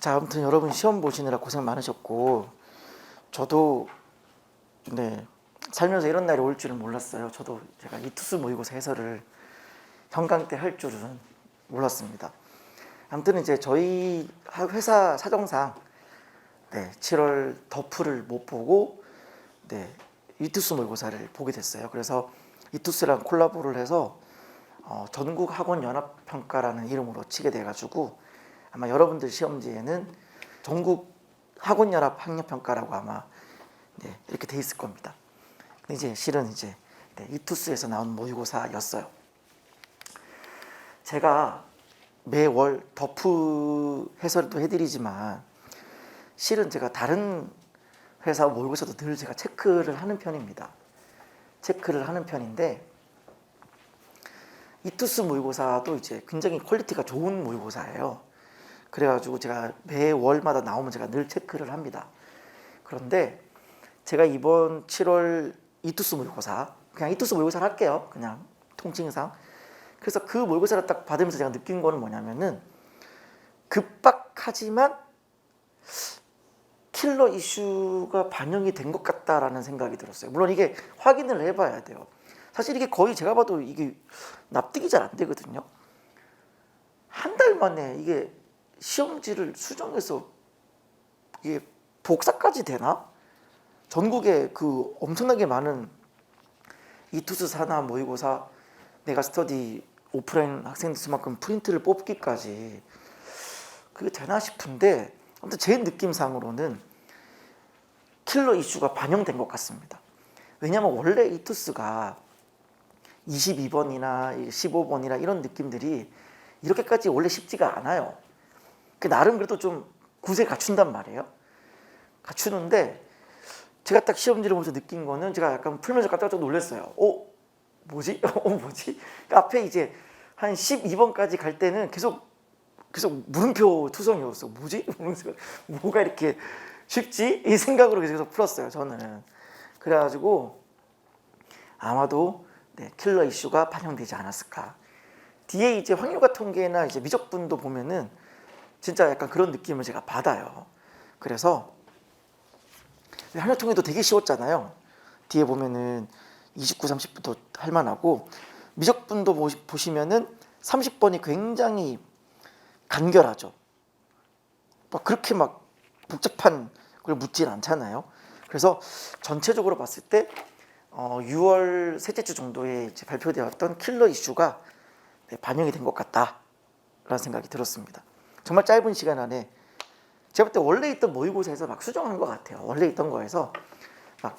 자, 아무튼 여러분 시험 보시느라 고생 많으셨고, 저도 살면서 이런 날이 올 줄은 몰랐어요. 저도 제가 이투스 모의고사 해설을 현강 때 할 줄은 몰랐습니다. 아무튼 이제 저희 회사 사정상 7월 더프를 못 보고 이투스 모의고사를 보게 됐어요. 그래서 이투스랑 콜라보를 해서 전국 학원 연합 평가라는 이름으로 치게 돼가지고 아마 여러분들 시험지에는 전국 학원 연합 학력 평가라고 아마 이렇게 돼 있을 겁니다. 근데 이제 실은 이투스에서 나온 모의고사였어요. 제가 매월 더프 해설도 해드리지만 실은 제가 다른 회사 모의고사도 늘 제가 체크를 하는 편입니다. 체크를 하는 편인데 이투스 모의고사도 이제 굉장히 퀄리티가 좋은 모의고사예요. 그래가지고 제가 매월마다 나오면 제가 늘 체크를 합니다. 그런데 제가 이번 7월 이투스 모의고사, 그냥 이투스 모의고사를 할게요. 그냥 통칭상. 그래서 그 모의고사를 딱 받으면서 제가 느낀 거는 뭐냐면은 급박하지만 킬러 이슈가 반영이 된 것 같다라는 생각이 들었어요. 물론 이게 확인을 해봐야 돼요. 사실 이게 거의 제가 봐도 이게 납득이 잘 안 되거든요. 한 달 만에 이게 시험지를 수정해서 이게 복사까지 되나? 전국에 그 엄청나게 많은 이투스 산하 모의고사 메가스터디 오프라인 학생들 수만큼 프린트를 뽑기까지 그게 되나 싶은데 아무튼 제 느낌상으로는 킬러 이슈가 반영된 것 같습니다. 왜냐하면 원래 이투스가 22번이나 15번이나 이런 느낌들이 이렇게까지 원래 쉽지가 않아요. 나름 그래도 좀 구세 갖춘단 말이에요. 갖추는데 제가 딱 시험지를 보면서 느낀 거는 제가 약간 풀면서 깜짝 놀랐어요. 뭐지? 뭐지? 앞에 이제 한 12번까지 갈 때는 계속 물음표 투성이었어. 뭐지? 뭐가 이렇게 쉽지? 이 생각으로 계속 풀었어요. 저는. 그래가지고 아마도 킬러 이슈가 반영되지 않았을까. 뒤에 이제 확률과 통계나 이제 미적분도 보면은 진짜 약간 그런 느낌을 제가 받아요. 그래서 학력 통계도 되게 쉬웠잖아요. 뒤에 보면은 29, 30부터 할만하고 미적분도 보시면은 30번이 굉장히 간결하죠. 막 그렇게 막 복잡한 걸 묻진 않잖아요. 그래서 전체적으로 봤을 때 6월 셋째 주 정도에 이제 발표되었던 킬러 이슈가 반영이 된 것 같다라는 생각이 들었습니다. 정말 짧은 시간 안에 제가 볼 때 원래 있던 모의고사에서 막 수정한 것 같아요. 원래 있던 거에서 막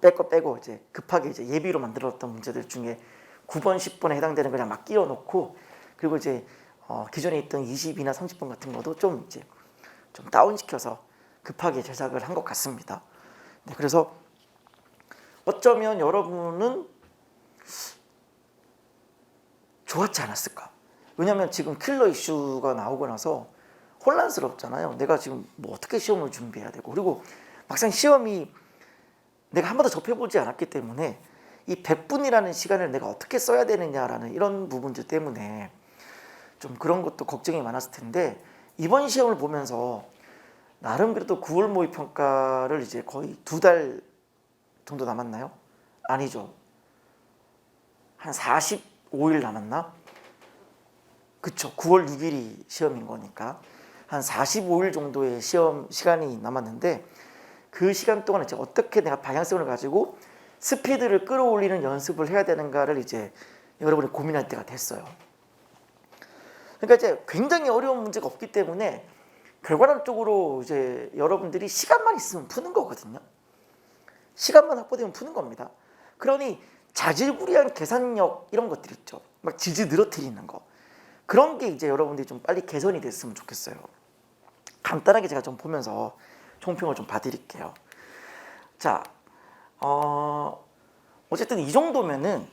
빼고 이제 급하게 이제 예비로 만들었던 문제들 중에 9번, 10번에 해당되는 그냥 막 끼워 놓고 그리고 이제 기존에 있던 20이나 30번 같은 것도 좀 다운시켜서 급하게 제작을 한 것 같습니다. 그래서 어쩌면 여러분은 좋았지 않았을까? 왜냐하면 지금 킬러 이슈가 나오고 나서 혼란스럽잖아요. 내가 지금 뭐 어떻게 시험을 준비해야 되고 그리고 막상 시험이 내가 한 번도 접해보지 않았기 때문에 이 100분이라는 시간을 내가 어떻게 써야 되느냐라는 이런 부분들 때문에 좀 그런 것도 걱정이 많았을 텐데 이번 시험을 보면서 나름 그래도 9월 모의 평가를 이제 거의 2달 정도 남았나요? 아니죠. 한 45일 남았나? 그쵸. 9월 6일이 시험인 거니까 한 45일 정도의 시험 시간이 남았는데 그 시간 동안에 이제 어떻게 내가 방향성을 가지고 스피드를 끌어올리는 연습을 해야 되는가를 이제 여러분이 고민할 때가 됐어요. 그러니까 이제 굉장히 어려운 문제가 없기 때문에 결과론적으로 이제 여러분들이 시간만 있으면 푸는 거거든요. 시간만 확보되면 푸는 겁니다. 그러니 자질구레한 계산력 이런 것들 있죠. 막 질질 늘어뜨리는 거. 그런 게 이제 여러분들이 좀 빨리 개선이 됐으면 좋겠어요. 간단하게 제가 좀 보면서 총평을 좀 봐드릴게요. 자, 어쨌든 이 정도면은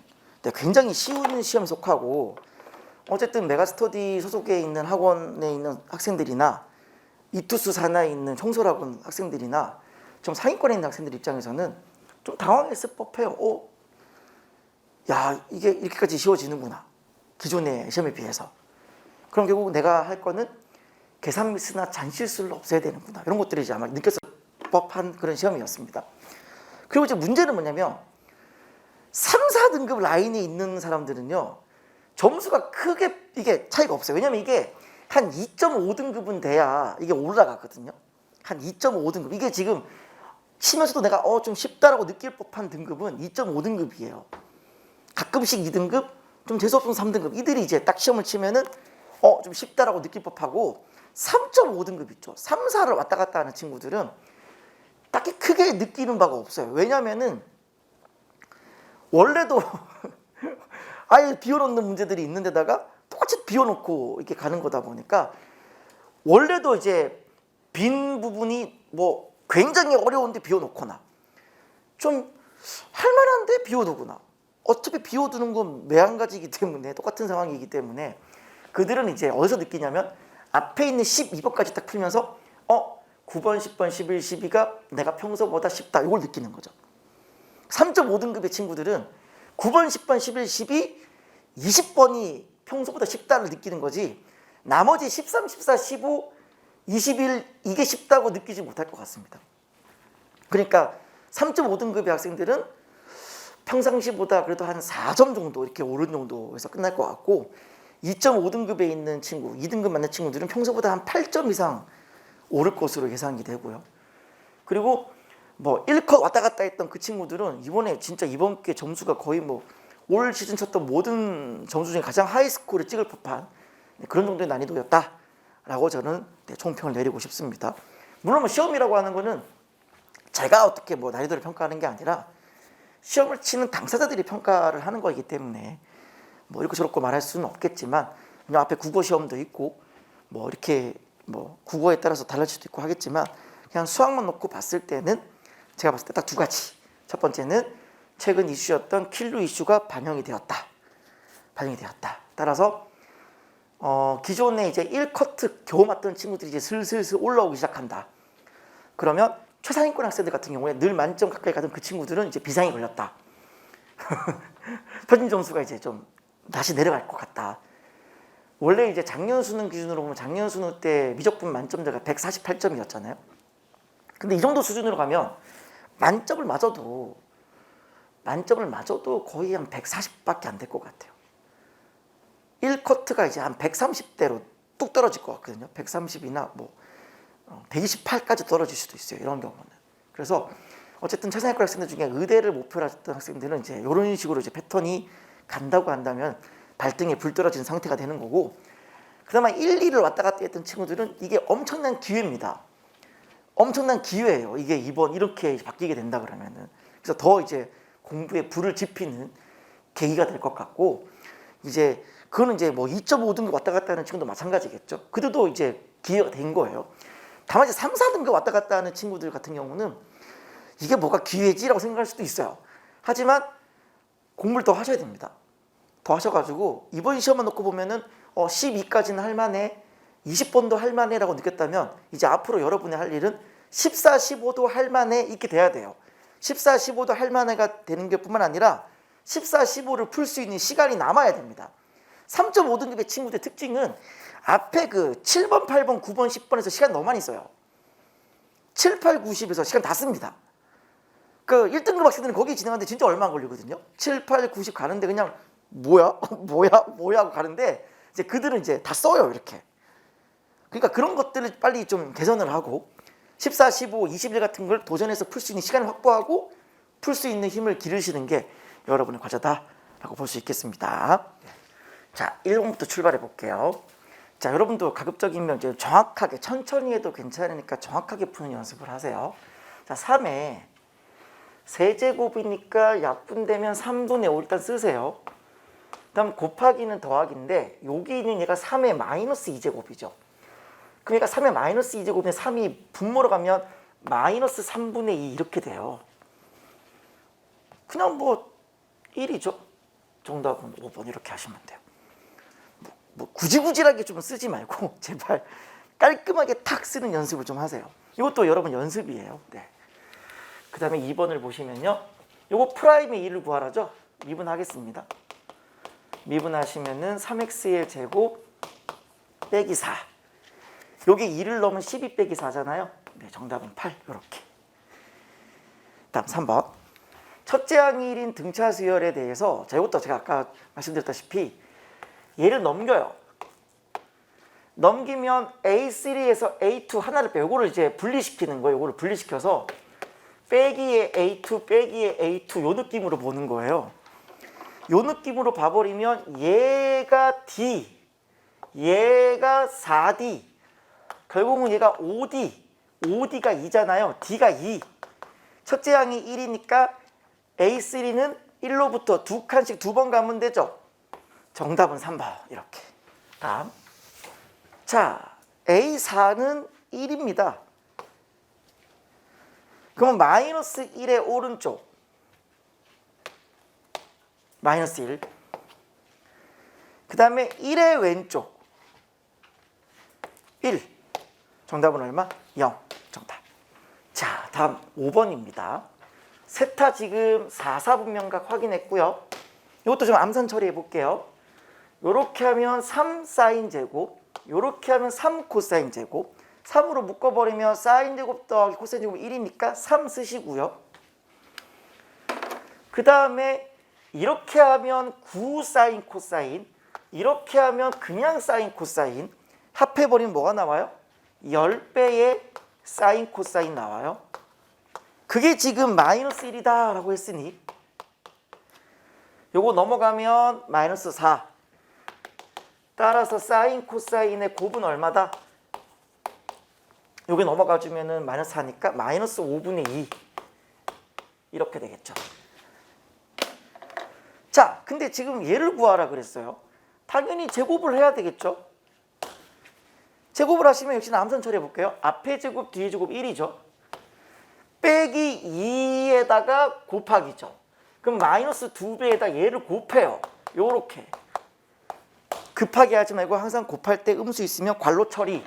굉장히 쉬운 시험에 속하고 어쨌든 메가스터디 소속에 있는 학원에 있는 학생들이나 이투스 산하에 있는 청솔학원 학생들이나 좀 상위권에 있는 학생들 입장에서는 좀 당황했을 법해요. 야, 이게 이렇게까지 쉬워지는구나. 기존의 시험에 비해서. 그럼 결국 내가 할 거는 계산 미스나 잔실수를 없애야 되는구나. 이런 것들이 이제 아마 느꼈을 법한 그런 시험이었습니다. 그리고 이제 문제는 뭐냐면 3, 4등급 라인에 있는 사람들은요. 점수가 크게 이게 차이가 없어요. 왜냐면 이게 한 2.5등급은 돼야 이게 올라가거든요. 한 2.5등급. 이게 지금 치면서도 내가 좀 쉽다라고 느낄 법한 등급은 2.5등급이에요. 가끔씩 2등급, 좀 재수없으면 3등급. 이들이 이제 딱 시험을 치면은 좀 쉽다라고 느낄 법하고 3.5등급 있죠. 3, 4를 왔다 갔다 하는 친구들은 딱히 크게 느끼는 바가 없어요. 왜냐면은 원래도 아예 비워놓는 문제들이 있는데다가 똑같이 비워놓고 이렇게 가는 거다 보니까 원래도 이제 빈 부분이 뭐 굉장히 어려운데 비워놓거나 좀 할만한데 비워두거나 어차피 비워두는 건 매한가지이기 때문에 똑같은 상황이기 때문에 그들은 이제 어디서 느끼냐면 앞에 있는 12번까지 딱 풀면서 9번, 10번, 11, 12가 내가 평소보다 쉽다 이걸 느끼는 거죠. 3.5등급의 친구들은 9번, 10번, 11, 12, 20번이 평소보다 쉽다를 느끼는 거지 나머지 13, 14, 15, 21 이게 쉽다고 느끼지 못할 것 같습니다. 그러니까 3.5등급의 학생들은 평상시보다 그래도 한 4점 정도 이렇게 오른 정도에서 끝날 것 같고 2.5등급에 있는 친구, 2등급 맞는 친구들은 평소보다 한 8점 이상 오를 것으로 예상이 되고요. 그리고 뭐 1컷 왔다 갔다 했던 그 친구들은 이번에 진짜 이번 게 점수가 거의 뭐 올 시즌 쳤던 모든 점수 중에 가장 하이스코어를 찍을 법한 그런 정도의 난이도였다라고 저는 총평을 내리고 싶습니다. 물론 뭐 시험이라고 하는 거는 제가 어떻게 뭐 난이도를 평가하는 게 아니라 시험을 치는 당사자들이 평가를 하는 거이기 때문에 뭐 이렇게 저렇게 말할 수는 없겠지만 그냥 앞에 국어 시험도 있고 뭐 이렇게 뭐 국어에 따라서 달라질 수도 있고 하겠지만 그냥 수학만 놓고 봤을 때는 제가 봤을 때 딱 두 가지. 첫 번째는 최근 이슈였던 킬루 이슈가 반영이 되었다. 따라서 기존에 이제 1커트 겨우 맞던 친구들이 이제 슬슬 올라오기 시작한다. 그러면 최상위권 학생들 같은 경우에 늘 만점 가까이 가던 그 친구들은 이제 비상이 걸렸다. 표준 점수가 이제 좀 다시 내려갈 것 같다. 원래 이제 작년 수능 기준으로 보면 작년 수능 때 미적분 만점대가 148점이었잖아요. 근데 이 정도 수준으로 가면 만점을 맞아도 거의 한 140밖에 안 될 것 같아요. 1커트가 이제 한 130대로 뚝 떨어질 것 같거든요. 130이나 뭐 128까지 떨어질 수도 있어요. 이런 경우는. 그래서 어쨌든 최상위권 학생들 중에 의대를 목표로 했던 학생들은 이제 이런 식으로 이제 패턴이 간다고 한다면 발등에 불 떨어진 상태가 되는 거고, 그나마 1, 2를 왔다 갔다 했던 친구들은 이게 엄청난 기회입니다. 엄청난 기회예요. 이게 이번 이렇게 바뀌게 된다 그러면은. 그래서 더 이제 공부에 불을 지피는 계기가 될 것 같고, 이제 그거는 이제 뭐 2.5등급 왔다 갔다 하는 친구도 마찬가지겠죠. 그들도 이제 기회가 된 거예요. 다만 이제 3, 4등급 왔다 갔다 하는 친구들 같은 경우는 이게 뭐가 기회지라고 생각할 수도 있어요. 하지만 공부를 더 하셔야 됩니다. 더 하셔가지고 이번 시험만 놓고 보면은 12까지는 할만해, 20번도 할만해라고 느꼈다면 이제 앞으로 여러분이 할 일은 14, 15도 할만해 이렇게 돼야 돼요. 14, 15도 할만해가 되는 게 뿐만 아니라 14, 15를 풀 수 있는 시간이 남아야 됩니다. 3.5등급의 친구들의 특징은 앞에 그 7번, 8번, 9번, 10번에서 시간 너무 많이 써요. 7, 8, 9, 10에서 시간 다 씁니다. 그 1등급 학생들은 거기 진행하는데 진짜 얼마 안 걸리거든요. 7, 8, 9, 10 가는데 그냥 뭐야 하고 가는데 이제 그들은 이제 다 써요, 이렇게. 그러니까 그런 것들을 빨리 좀 개선을 하고 14, 15, 21 같은 걸 도전해서 풀 수 있는 시간을 확보하고 풀 수 있는 힘을 기르시는 게 여러분의 과제다라고 볼 수 있겠습니다. 자, 1번부터 출발해 볼게요. 자, 여러분도 가급적이면 이제 정확하게 천천히 해도 괜찮으니까 정확하게 푸는 연습을 하세요. 자, 3에 세제곱이니까 약분되면 3분의 5 일단 쓰세요. 다음 곱하기는 더하기인데 여기는 얘가 3의 마이너스 2제곱이죠. 그러니까 3의 마이너스 2제곱에 3이 분모로 가면 마이너스 3분의 2 이렇게 돼요. 그냥 뭐 1이죠. 정답은 5번 이렇게 하시면 돼요. 뭐 구질구질하게 좀 쓰지 말고 제발 깔끔하게 탁 쓰는 연습을 좀 하세요. 이것도 여러분 연습이에요. 네. 그 다음에 2번을 보시면요. 요거 프라임의 2를 구하라죠. 미분하겠습니다. 미분하시면은 3x의 제곱 빼기 4. 여기 2를 넣으면 12 빼기 4잖아요. 네, 정답은 8. 이렇게. 다음 3번. 첫째 항일인 등차 수열에 대해서 이것도 제가 아까 말씀드렸다시피 얘를 넘겨요. 넘기면 A3에서 A2 하나를 빼고 요거를 이제 분리시키는 거예요. 요거를 분리시켜서 빼기의 A2 빼기의 A2 요 느낌으로 보는 거예요. 요 느낌으로 봐버리면 얘가 D, 얘가 4D, 결국은 얘가 5D, 5D가 2잖아요. D가 2. 첫째 항이 1이니까 A3는 1로부터 2칸씩 2번 가면 되죠. 정답은 3번. 이렇게. 다음. 자, A4는 1입니다. 그러면 마이너스 1의 오른쪽. 마이너스 1. 그 다음에 1의 왼쪽. 1. 정답은 얼마? 0. 정답. 자, 다음 5번입니다. 세타 지금 4사분면각 확인했고요. 이것도 좀 암산 처리해 볼게요. 요렇게 하면 3 사인 제곱, 요렇게 하면 3 코사인 제곱, 3으로 묶어버리면 사인 제곱 더하기 코사인 제곱 1이니까 3 쓰시고요. 그 다음에 이렇게 하면 9 사인 코사인, 이렇게 하면 그냥 사인 코사인, 합해버리면 뭐가 나와요? 10배의 사인 코사인 나와요. 그게 지금 마이너스 1이다 라고 했으니 요거 넘어가면 마이너스 4. 따라서 사인 코사인의 곱은 얼마다? 요게 넘어가 주면은 마이너스 4니까 마이너스 5분의 2 이렇게 되겠죠. 자, 근데 지금 얘를 구하라 그랬어요. 당연히 제곱을 해야 되겠죠. 제곱을 하시면 역시나 암산 처리해 볼게요. 앞에 제곱 뒤에 제곱 1이죠. 빼기 2에다가 곱하기죠. 그럼 마이너스 2배에다 얘를 곱해요. 요렇게. 급하게 하지 말고 항상 곱할 때 음수 있으면 괄호 처리.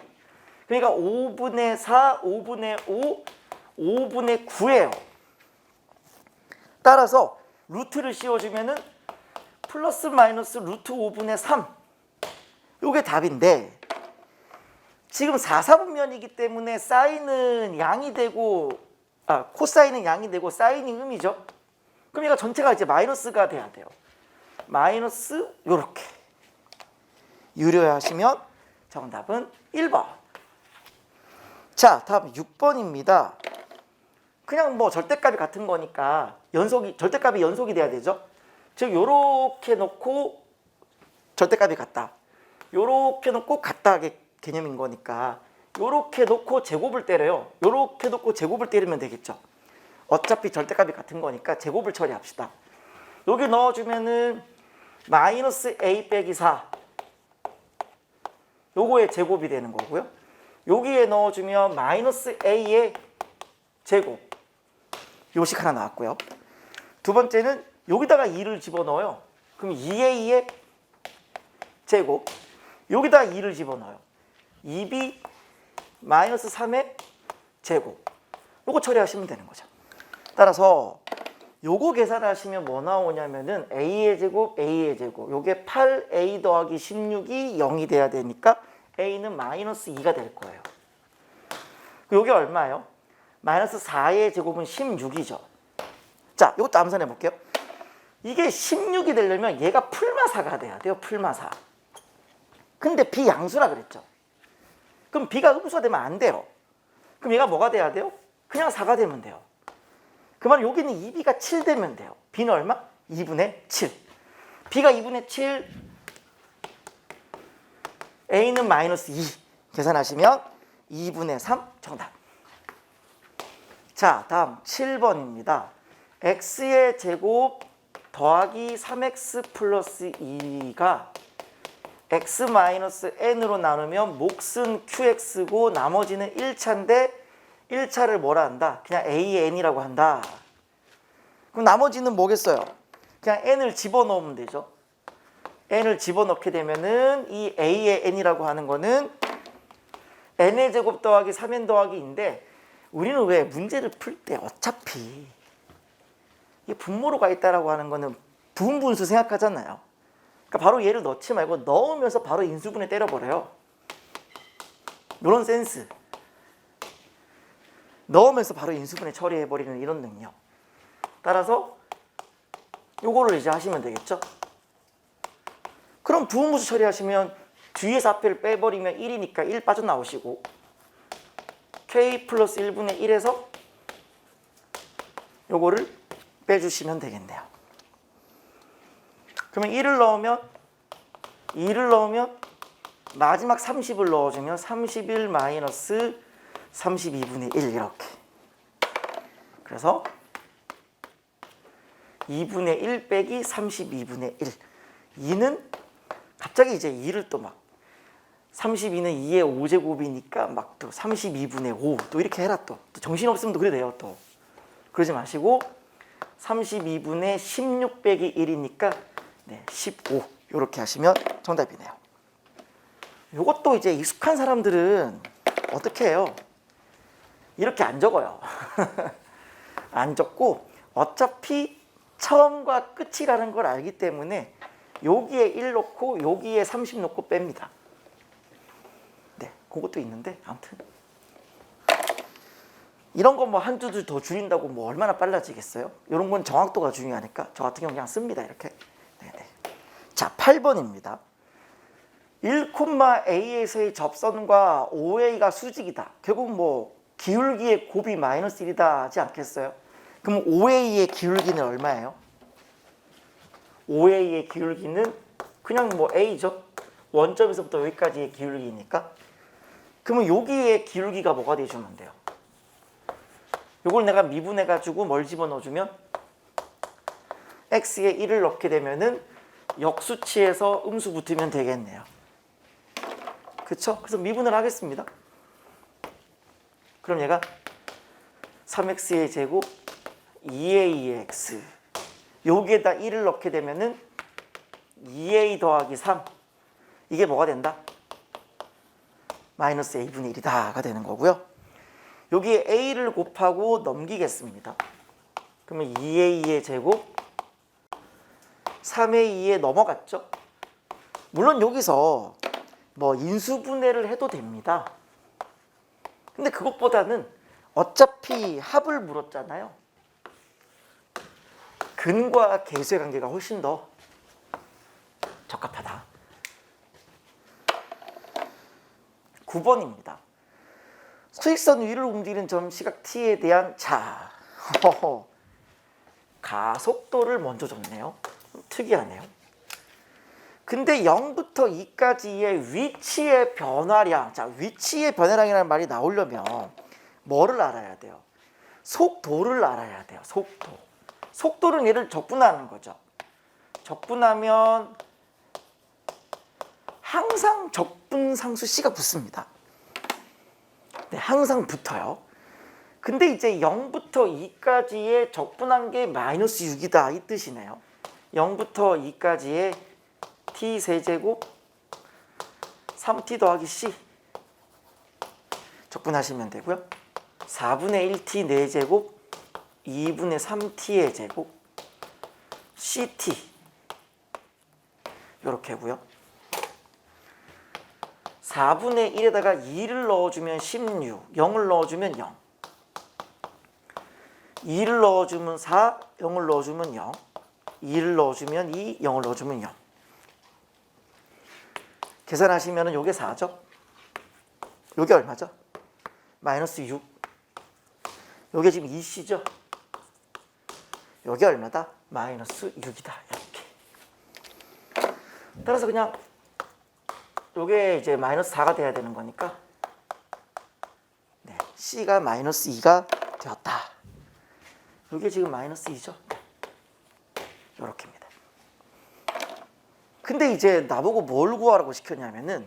그러니까 5분의 4, 5분의 5, 5분의 9예요. 따라서 루트를 씌워주면은 플러스 마이너스 루트 5분의 3. 요게 답인데 지금 4사분면이기 때문에 사인은 양이 되고 코사인은 양이 되고 사인이 음이죠. 그럼 얘가 전체가 이제 마이너스가 돼야 돼요. 마이너스 요렇게 유료하시면 정답은 1번. 자, 다음 6번입니다. 그냥 뭐 절대값이 같은 거니까 절대값이 연속이 돼야 되죠. 즉 요렇게 놓고 절대값이 같다. 요렇게 놓고 같다의 개념인 거니까 요렇게 놓고 제곱을 때려요. 요렇게 놓고 제곱을 때리면 되겠죠. 어차피 절대값이 같은 거니까 제곱을 처리합시다. 여기 넣어주면은 마이너스 a 빼기 4 요거의 제곱이 되는 거고요. 여기에 넣어주면 마이너스 a의 제곱 요식 하나 나왔고요. 두 번째는 여기다가 2를 집어넣어요. 그럼 2a의 제곱 여기다가 2를 집어넣어요. 2b 마이너스 3의 제곱 요거 처리하시면 되는 거죠. 따라서 요거 계산하시면 뭐 나오냐면은 a의 제곱 a의 제곱 요게 8a 더하기 16이 0이 돼야 되니까 a는 마이너스 2가 될 거예요. 요게 얼마예요? 마이너스 4의 제곱은 16이죠. 자, 이것도 암산해 볼게요. 이게 16이 되려면 얘가 풀마사가 돼야 돼요. 풀마사. 근데 비양수라 그랬죠. 그럼 b가 음수가 되면 안 돼요. 그럼 얘가 뭐가 돼야 돼요? 그냥 4가 되면 돼요. 그러면 여기는 2b가 7 되면 돼요. b는 얼마? 2분의 7. b가 2분의 7, a는 마이너스 2. 계산하시면 2분의 3 정답. 자, 다음 7번입니다. x의 제곱 더하기 3x 플러스 2가 x 마이너스 n으로 나누면 몫은 qx고 나머지는 1차인데 1차를 뭐라 한다? 그냥 an이라고 한다. 그럼 나머지는 뭐겠어요? 그냥 n을 집어넣으면 되죠. n을 집어넣게 되면은 이 a의 n이라고 하는 거는 n의 제곱 더하기 3n 더하기 2인데 우리는 왜 문제를 풀 때 어차피 이게 분모로 가 있다라고 하는 거는 부분분수 생각하잖아요. 그러니까 바로 얘를 넣지 말고 넣으면서 바로 인수분해 때려버려요. 이런 센스. 넣으면서 바로 인수분해 처리해버리는 이런 능력. 따라서 요거를 이제 하시면 되겠죠. 그럼 부분무수 처리하시면 뒤에서 앞에를 빼버리면 1이니까 1 빠져나오시고 k 플러스 1분의 1에서 요거를 빼주시면 되겠네요. 그러면 1을 넣으면 2를 넣으면 마지막 30을 넣어주면 31 마이너스 32분의 1 이렇게. 그래서 2분의 1 빼기 32분의 1. 2는 갑자기 이제 2를 또 막 32는 2의 5제곱이니까 막 또 32분의 5 또 이렇게 해라 또 정신없으면 또 그래 돼요 또. 그러지 마시고 32분의 16 빼기 1이니까 네, 15 이렇게 하시면 정답이네요. 요것도 이제 익숙한 사람들은 어떻게 해요? 이렇게 안 적어요. 안 적고 어차피 처음과 끝이라는 걸 알기 때문에 여기에 1 넣고 여기에 30 넣고 뺍니다. 네, 그것도 있는데 아무튼 이런 거 뭐 한두 줄 더 줄인다고 뭐 얼마나 빨라지겠어요? 이런 건 정확도가 중요하니까 저 같은 경우 그냥 씁니다. 이렇게. 네네. 자, 8번입니다. 1,a에서의 접선과 OA가 수직이다. 결국 뭐 기울기의 곱이 마이너스 1이다 하지 않겠어요? 그럼 OA의 기울기는 얼마예요? OA의 기울기는 그냥 뭐 A죠. 원점에서부터 여기까지의 기울기니까. 그러면 여기에 기울기가 뭐가 돼주면 돼요? 요걸 내가 미분해가지고 뭘 집어넣어주면 x에 1을 넣게 되면은 역수치에서 음수 붙으면 되겠네요. 그쵸? 그래서 미분을 하겠습니다. 그럼 얘가 3x의 제곱 2a의 x 여기에다 1을 넣게 되면은 2a 더하기 3 이게 뭐가 된다? 마이너스 a분의 1이다가 되는 거고요. 여기에 a를 곱하고 넘기겠습니다. 그러면 2a의 제곱 3a2에 넘어갔죠. 물론 여기서 뭐 인수분해를 해도 됩니다. 근데 그것보다는 어차피 합을 물었잖아요. 근과 계수의 관계가 훨씬 더 적합하다. 9번입니다. 수직선 위를 움직이는 점 시각 t에 대한 가속도를 먼저 줬네요. 특이하네요. 근데 0부터 2까지의 위치의 변화량, 자, 위치의 변화량이라는 말이 나오려면 뭐를 알아야 돼요? 속도를 알아야 돼요. 속도. 속도는 얘를 적분하는 거죠. 적분하면 항상 적분상수 C가 붙습니다. 네, 항상 붙어요. 근데 이제 0부터 2까지의 적분한 게 마이너스 6이다 이 뜻이네요. 0부터 2까지의 t 세제곱 3t 더하기 c 적분하시면 되고요. 4분의 1t 4제곱 2분의 3t의 제곱 ct 이렇게 하고요. 4분의 1에다가 2를 넣어주면 16, 0을 넣어주면 0 2를 넣어주면 4, 0을 넣어주면 0 2를 넣어주면 2, 0을 넣어주면 0 계산하시면 요게 4죠. 요게 얼마죠? 마이너스 6 요게 지금 2c죠. 요게 얼마다? 마이너스 6이다 이렇게. 따라서 그냥 요게 이제 마이너스 4가 돼야 되는 거니까 네, C가 마이너스 2가 되었다. 요게 지금 마이너스 2죠. 네. 요렇게입니다. 근데 이제 나보고 뭘 구하라고 시켰냐면은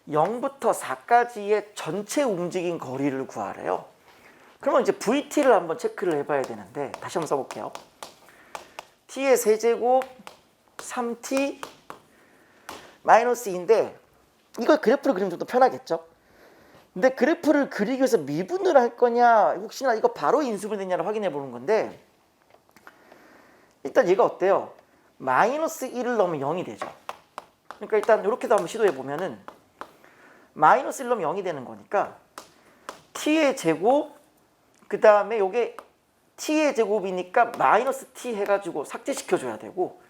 0부터 4까지의 전체 움직인 거리를 구하래요. 그러면 이제 VT를 한번 체크를 해봐야 되는데 다시 한번 써볼게요. T의 세제곱 3T 마이너스 2인데 이걸 그래프를 그리면 좀 더 편하겠죠? 근데 그래프를 그리기 위해서 미분을 할 거냐 혹시나 이거 바로 인수분해냐를 확인해 보는 건데 일단 얘가 어때요? 마이너스 1을 넣으면 0이 되죠. 그러니까 일단 이렇게도 한번 시도해 보면은 마이너스 1로 0이 되는 거니까 t의 제곱 그 다음에 요게 t의 제곱이니까 마이너스 t 해가지고 삭제시켜줘야 되고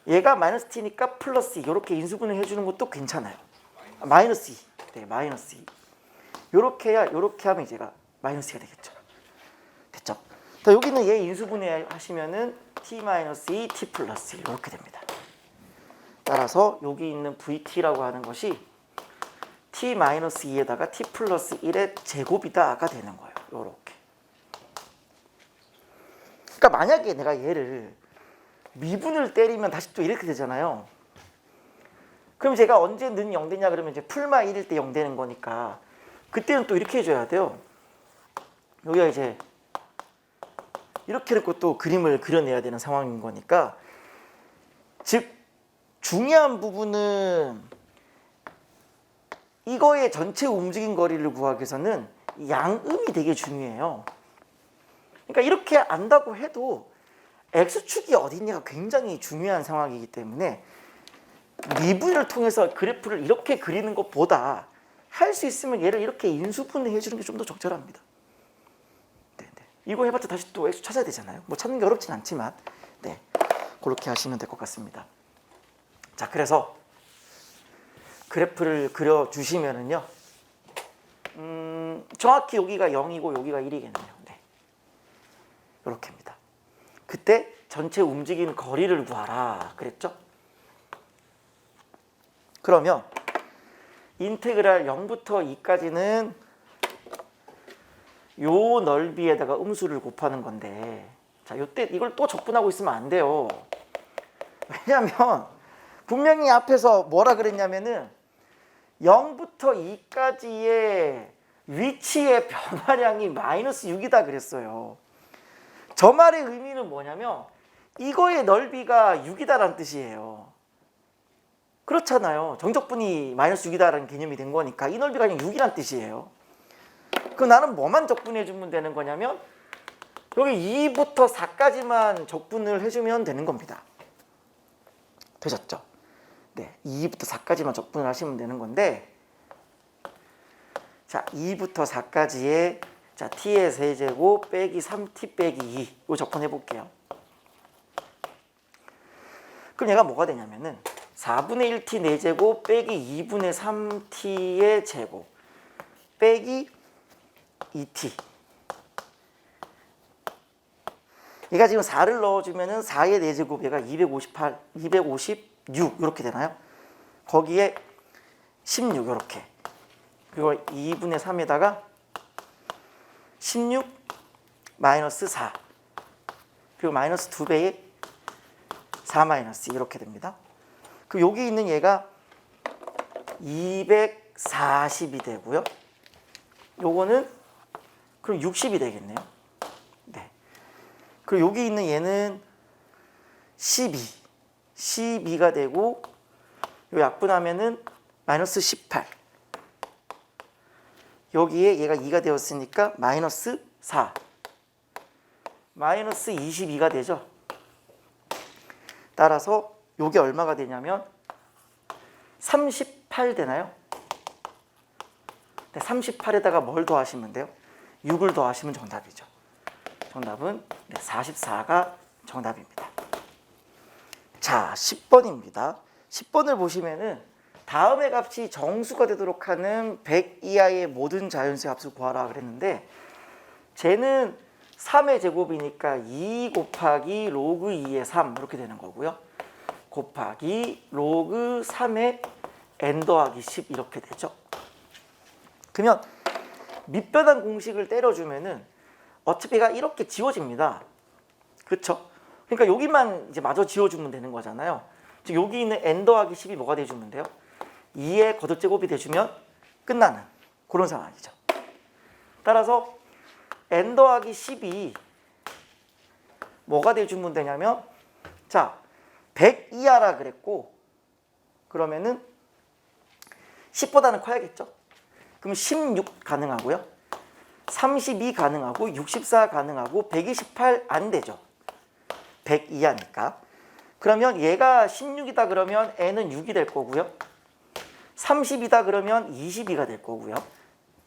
얘가 마이너스 t니까 플러스 2 이렇게 인수분해 해주는 것도 괜찮아요. 마이너스 2. 네, 마이너스 2. 요렇게 해야 요렇게 하면 이제가 마이너스 2가 되겠죠. 됐죠? 자, 여기는 얘 인수분해 하시면은 t-2, t 플러스 2 이렇게 됩니다. 따라서 여기 있는 vt라고 하는 것이 t-2에다가 t 플러스 1의 제곱이다가 되는 거예요. 요렇게. 그러니까 만약에 내가 얘를 미분을 때리면 다시 또 이렇게 되잖아요. 그럼 제가 언제 는 0 되냐 그러면 이제 풀마 1일 때 0 되는 거니까 그때는 또 이렇게 해줘야 돼요. 여기가 이제 이렇게 놓고 또 그림을 그려내야 되는 상황인 거니까 즉 중요한 부분은 이거의 전체 움직임 거리를 구하기 위해서는 양음이 되게 중요해요. 그러니까 이렇게 안다고 해도 X축이 어디냐가 굉장히 중요한 상황이기 때문에 미분을 통해서 그래프를 이렇게 그리는 것보다 할 수 있으면 얘를 이렇게 인수분해 해주는 게 좀 더 적절합니다. 네네. 이거 해봤자 다시 또 X 찾아야 되잖아요. 뭐 찾는 게 어렵진 않지만 네, 그렇게 하시면 될 것 같습니다. 자, 그래서 그래프를 그려주시면은요 정확히 여기가 0이고 여기가 1이겠네요. 네. 이렇게입니다. 그때 전체 움직이는 거리를 구하라 그랬죠? 그러면 인테그랄 0부터 2까지는 요 넓이에다가 음수를 곱하는 건데 자, 요때 이걸 또 적분하고 있으면 안 돼요. 왜냐면 분명히 앞에서 뭐라 그랬냐면은 0부터 2까지의 위치의 변화량이 마이너스 6이다 그랬어요. 저 말의 의미는 뭐냐면 이거의 넓이가 6이다라는 뜻이에요. 그렇잖아요. 정적분이 마이너스 6이다라는 개념이 된 거니까 이 넓이가 그냥 6이란 뜻이에요. 그럼 나는 뭐만 적분해 주면 되는 거냐면 여기 2부터 4까지만 적분을 해주면 되는 겁니다. 되셨죠? 네, 2부터 4까지만 적분을 하시면 되는 건데 자, 2부터 4까지의 자, t의 세제곱 빼기 3t 빼기 2 이거 적분해 볼게요. 그럼 얘가 뭐가 되냐면은 4분의 1t 4제곱 빼기 2분의 3t의 제곱 빼기 2t 얘가 지금 4를 넣어주면은 4의 4제곱 얘가 258, 256 이렇게 되나요? 거기에 16 이렇게 그리고 2분의 3에다가 16 마이너스 4 그리고 마이너스 2배의 4 마이너스 이렇게 됩니다. 그 여기 있는 얘가 240이 되고요. 요거는 그럼 60이 되겠네요. 네. 그리고 여기 있는 얘는 12가 되고 요 약분하면은 마이너스 18. 여기에 얘가 2가 되었으니까 마이너스 4. 마이너스 22가 되죠. 따라서 요게 얼마가 되냐면 38 되나요? 네, 38에다가 뭘 더하시면 돼요? 6을 더하시면 정답이죠. 정답은 44가 정답입니다. 자, 10번입니다. 10번을 보시면은 다음의 값이 정수가 되도록 하는 100 이하의 모든 자연수의 합을 구하라 그랬는데 쟤는 3의 제곱이니까 2 곱하기 로그 2의 3 이렇게 되는 거고요. 곱하기 로그 3의 n 더하기 10 이렇게 되죠. 그러면 밑변환 공식을 때려주면은 어차피가 이렇게 지워집니다. 그렇죠? 그러니까 여기만 이제 마저 지워주면 되는 거잖아요. 즉 여기 있는 n 더하기 10이 뭐가 돼주면 돼요? 2의 거듭제곱이 돼주면 끝나는 그런 상황이죠. 따라서 n 더하기 10이 뭐가 돼주면 되냐면 자 100 이하라 그랬고 그러면은 10보다는 커야겠죠. 그럼 16 가능하고요. 32 가능하고 64 가능하고 128 안 되죠. 100 이하니까. 그러면 얘가 16이다 그러면 n은 6이 될 거고요. 30이다 그러면 22가 될 거고요.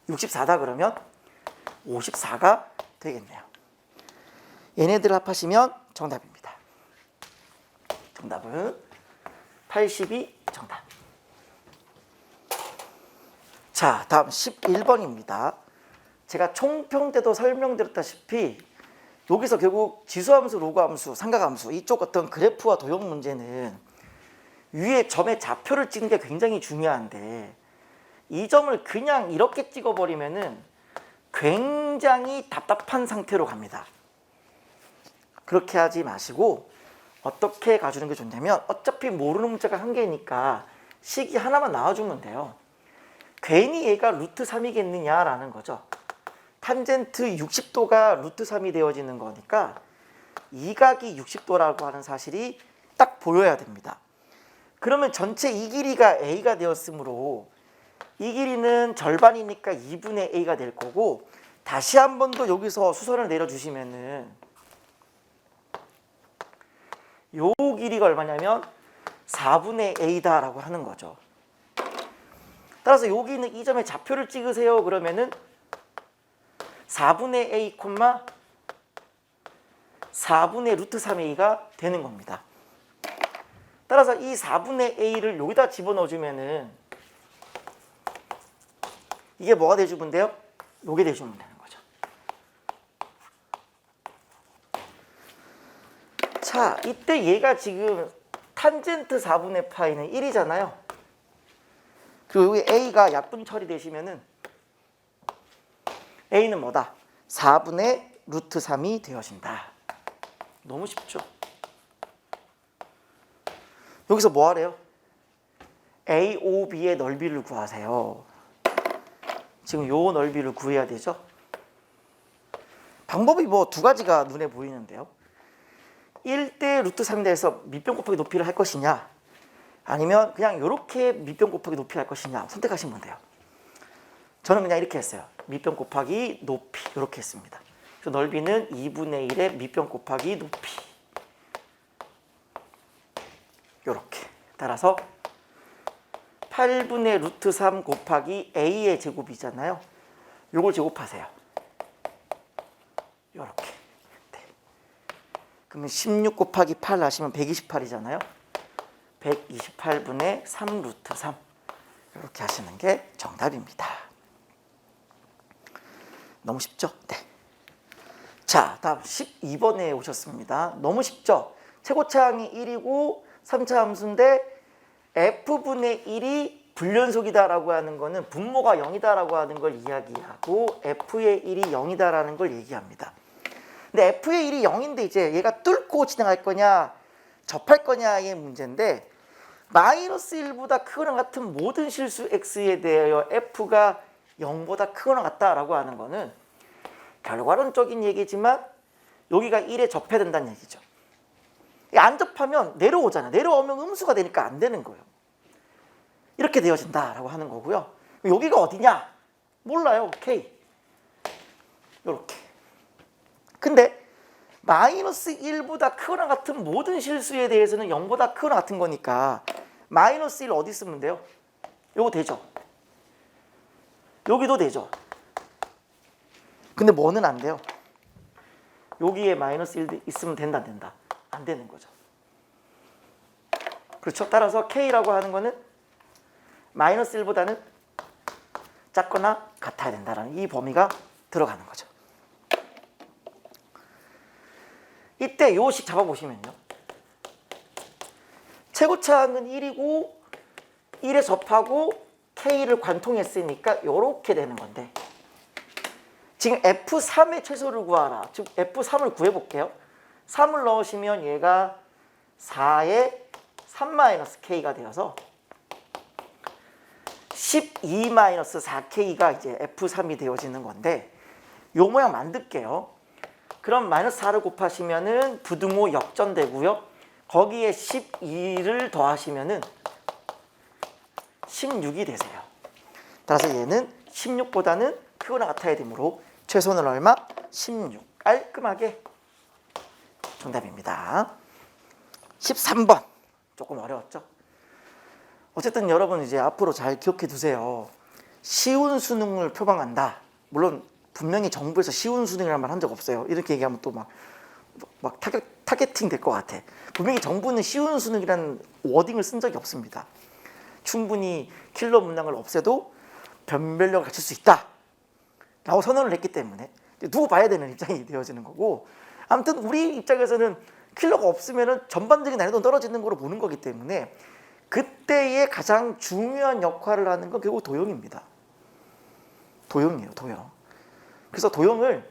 64다 그러면 54가 되겠네요. 얘네들 합하시면 정답입니다. 정답은 82 정답. 자, 다음 11번입니다. 제가 총평 때도 설명드렸다시피 여기서 결국 지수함수, 로그함수, 삼각함수 이쪽 어떤 그래프와 도형 문제는 위에 점의 좌표를 찍는 게 굉장히 중요한데 이 점을 그냥 이렇게 찍어버리면은 굉장히 답답한 상태로 갑니다. 그렇게 하지 마시고 어떻게 가주는 게 좋냐면 어차피 모르는 문자가 한 개니까 식이 하나만 나와주면 돼요. 괜히 얘가 루트 3이겠느냐라는 거죠. 탄젠트 60도가 루트 3이 되어지는 거니까 이 각이 60도라고 하는 사실이 딱 보여야 됩니다. 그러면 전체 이 길이가 A가 되었으므로 이 길이는 절반이니까 2분의 A가 될 거고 다시 한 번 더 여기서 수선을 내려주시면은 요 길이가 얼마냐면 4분의 A다라고 하는 거죠. 따라서 여기는 이 점에 좌표를 찍으세요 그러면은 4분의 A, 4분의 루트 3A가 되는 겁니다. 따라서 이 4분의 A를 여기다 집어넣어주면은 이게 뭐가 돼주면 돼요? 요게 돼주면 되는 거죠. 자, 이때 얘가 지금 탄젠트 4분의 파이는 1이잖아요. 그리고 여기 A가 약분 처리되시면은 A는 뭐다? 4분의 루트 3이 되어진다. 너무 쉽죠? 여기서 뭐 하래요? AOB의 넓이를 구하세요. 지금 요 넓이를 구해야 되죠? 방법이 뭐 두 가지가 눈에 보이는데요. 1대 루트 3대에서 밑변 곱하기 높이를 할 것이냐 아니면 그냥 이렇게 밑변 곱하기 높이 할 것이냐 선택하시면 돼요. 저는 그냥 이렇게 했어요. 밑변 곱하기 높이 이렇게 했습니다. 그래서 넓이는 2분의 1의 밑변 곱하기 높이 이렇게 따라서 8분의 루트 3 곱하기 A의 제곱이잖아요. 요걸 제곱하세요. 이렇게 네. 그러면 16 곱하기 8 하시면 128이잖아요. 128분의 3 루트 3 이렇게 하시는 게 정답입니다. 너무 쉽죠? 네. 자, 다음 12번에 오셨습니다. 너무 쉽죠? 최고차항이 1이고 3차 함수인데 F분의 1이 불연속이다라고 하는 거는 분모가 0이다라고 하는 걸 이야기하고 F의 1이 0이다라는 걸 얘기합니다. 근데 F의 1이 0인데 이제 얘가 뚫고 지나갈 거냐 접할 거냐의 문제인데 마이너스 1보다 크거나 같은 모든 실수 x에 대하여 f가 0보다 크거나 같다라고 하는 거는 결과론적인 얘기지만 여기가 1에 접해야 된다는 얘기죠. 안 접하면 내려오잖아요. 내려오면 음수가 되니까 안 되는 거예요. 이렇게 되어진다라고 하는 거고요. 여기가 어디냐? 몰라요. K. 이렇게. 근데 마이너스 1보다 크거나 같은 모든 실수에 대해서는 0보다 크거나 같은 거니까 마이너스 1 어디 쓰면 돼요? 요거 되죠? 여기도 되죠? 근데 뭐는 안 돼요? 여기에 마이너스 1 있으면 된다 안 된다? 안 되는 거죠. 그렇죠? 따라서 K라고 하는 거는 마이너스 1보다는 작거나 같아야 된다는 이 범위가 들어가는 거죠. 이때 요식 잡아보시면요. 최고차항은 1이고 1에 접하고 K를 관통했으니까 이렇게 되는 건데 지금 F3의 최소를 구하라. 즉 F3을 구해볼게요. 3을 넣으시면 얘가 4에 3-K가 되어서 12-4K가 이제 F3이 되어지는 건데 요 모양 만들게요. 그럼 마이너스 4를 곱하시면은 부등호 역전되고요. 거기에 12를 더하시면은 16이 되세요. 따라서 얘는 16보다는 크거나 같아야 되므로 최소는 얼마? 16. 깔끔하게 정답입니다. 13번. 조금 어려웠죠? 어쨌든 여러분 이제 앞으로 잘 기억해 두세요. 쉬운 수능을 표방한다. 물론 분명히 정부에서 쉬운 수능이라는 말 한 적 없어요. 이렇게 얘기하면 또 막 타겟팅 될 것 같아. 분명히 정부는 쉬운 수능이라는 워딩을 쓴 적이 없습니다. 충분히 킬러 문항을 없애도 변별력을 갖출 수 있다 라고 선언을 했기 때문에 두고 봐야 되는 입장이 되어지는 거고, 아무튼 우리 입장에서는 킬러가 없으면 전반적인 난이도는 떨어지는 거로 보는 거기 때문에 그때의 가장 중요한 역할을 하는 건 결국 도형입니다. 도형이에요, 도형. 그래서 도형을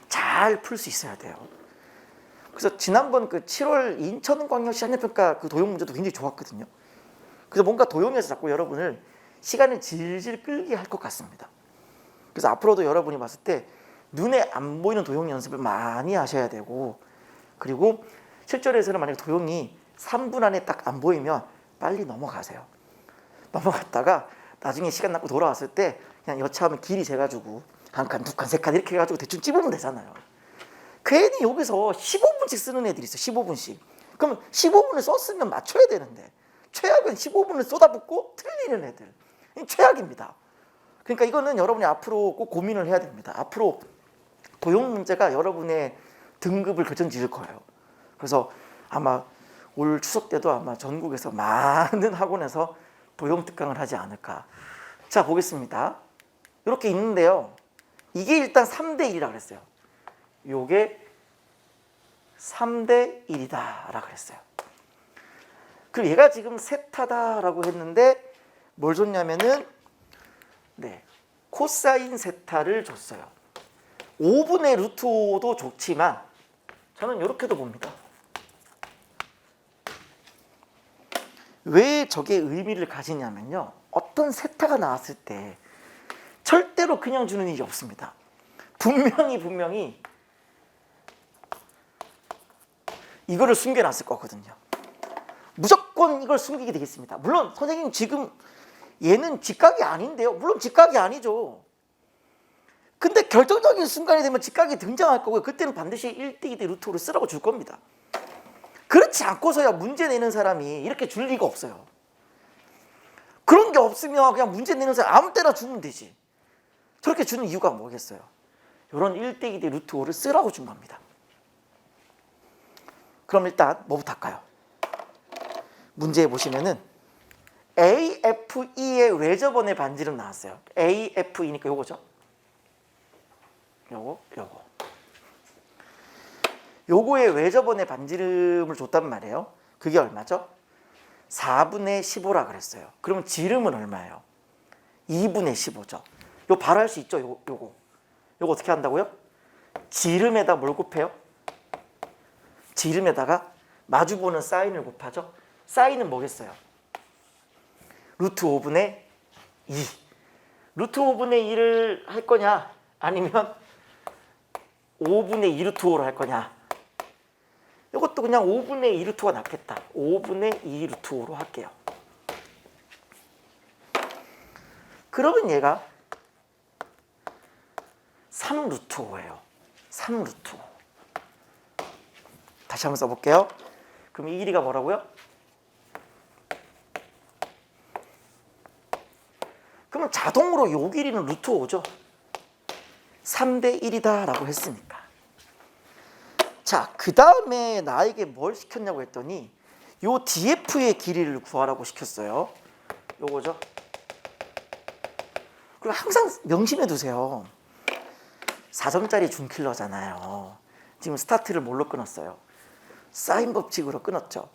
잘 풀 수 있어야 돼요. 그래서 지난번 그 7월 인천광역시 학력평가 그 도형 문제도 굉장히 좋았거든요. 그래서 뭔가 도형에서 자꾸 여러분을 시간을 질질 끌게 할 것 같습니다. 그래서 앞으로도 여러분이 봤을 때 눈에 안 보이는 도형 연습을 많이 하셔야 되고, 그리고 실전에서는 만약에 도형이 3분 안에 딱 안 보이면 빨리 넘어가세요. 넘어갔다가 나중에 시간 남고 돌아왔을 때 그냥 여차하면 길이 재가지고 한 칸, 두 칸, 세 칸 이렇게 해가지고 대충 찝으면 되잖아요. 괜히 여기서 15분씩 쓰는 애들이 있어요. 15분씩. 그럼 15분을 썼으면 맞춰야 되는데 최악은 15분을 쏟아붓고 틀리는 애들. 최악입니다. 그러니까 이거는 여러분이 앞으로 꼭 고민을 해야 됩니다. 앞으로 도형 문제가 여러분의 등급을 결정지을 거예요. 그래서 아마 올 추석 때도 아마 전국에서 많은 학원에서 도형 특강을 하지 않을까. 자, 보겠습니다. 이렇게 있는데요. 이게 일단 3대 1이라고 그랬어요. 요게 3대 1이다 라고 그랬어요. 그리고 얘가 지금 세타다라고 했는데 뭘 줬냐면은 코사인 세타를 줬어요. 5분의 루트 5도 좋지만 저는 이렇게도 봅니다. 왜 저게 의미를 가지냐면요, 어떤 세타가 나왔을 때 절대로 그냥 주는 일이 없습니다. 분명히 이거를 숨겨놨을 거거든요. 무조건 이걸 숨기게 되겠습니다. 물론 선생님 지금 얘는 직각이 아닌데요. 물론 직각이 아니죠. 근데 결정적인 순간이 되면 직각이 등장할 거고요. 그때는 반드시 1대 2대 루트 5를 쓰라고 줄 겁니다. 그렇지 않고서야 문제 내는 사람이 이렇게 줄 리가 없어요. 그런 게 없으면 그냥 문제 내는 사람 아무 때나 주면 되지. 저렇게 주는 이유가 뭐겠어요? 이런 1대 2대 루트 5를 쓰라고 준 겁니다. 그럼 일단 뭐부터 할까요? 문제에 보시면은 AFE의 외접원의 반지름 나왔어요. AFE니까 요거죠. 요거의 외접원의 반지름을 줬단 말이에요. 그게 얼마죠? 4분의 15라 그랬어요. 그러면 지름은 얼마예요? 2분의 15죠. 요 바로 할 수 있죠. 요거 어떻게 한다고요? 지름에다 뭘 곱해요? 지름에다가 마주보는 사인을 곱하죠. 사인은 뭐겠어요? 루트 5분의 2. 루트 5분의 2를 할 거냐, 아니면 5분의 2 루트 5로 할 거냐. 이것도 그냥 5분의 2 루트 5가 낫겠다. 5분의 2 루트 5로 할게요. 그러면 얘가 3 루트 5예요. 3 루트 5. 다시 한번 써볼게요. 그럼 이 길이가 뭐라고요? 그러면 자동으로 요 길이는 루트 5죠. 3대 1이다 라고 했으니까. 자, 그 다음에 나에게 뭘 시켰냐고 했더니 요 DF의 길이를 구하라고 시켰어요. 요거죠. 그리고 항상 명심해 두세요. 4점짜리 준킬러잖아요. 지금 스타트를 뭘로 끊었어요? 사인 법칙으로 끊었죠.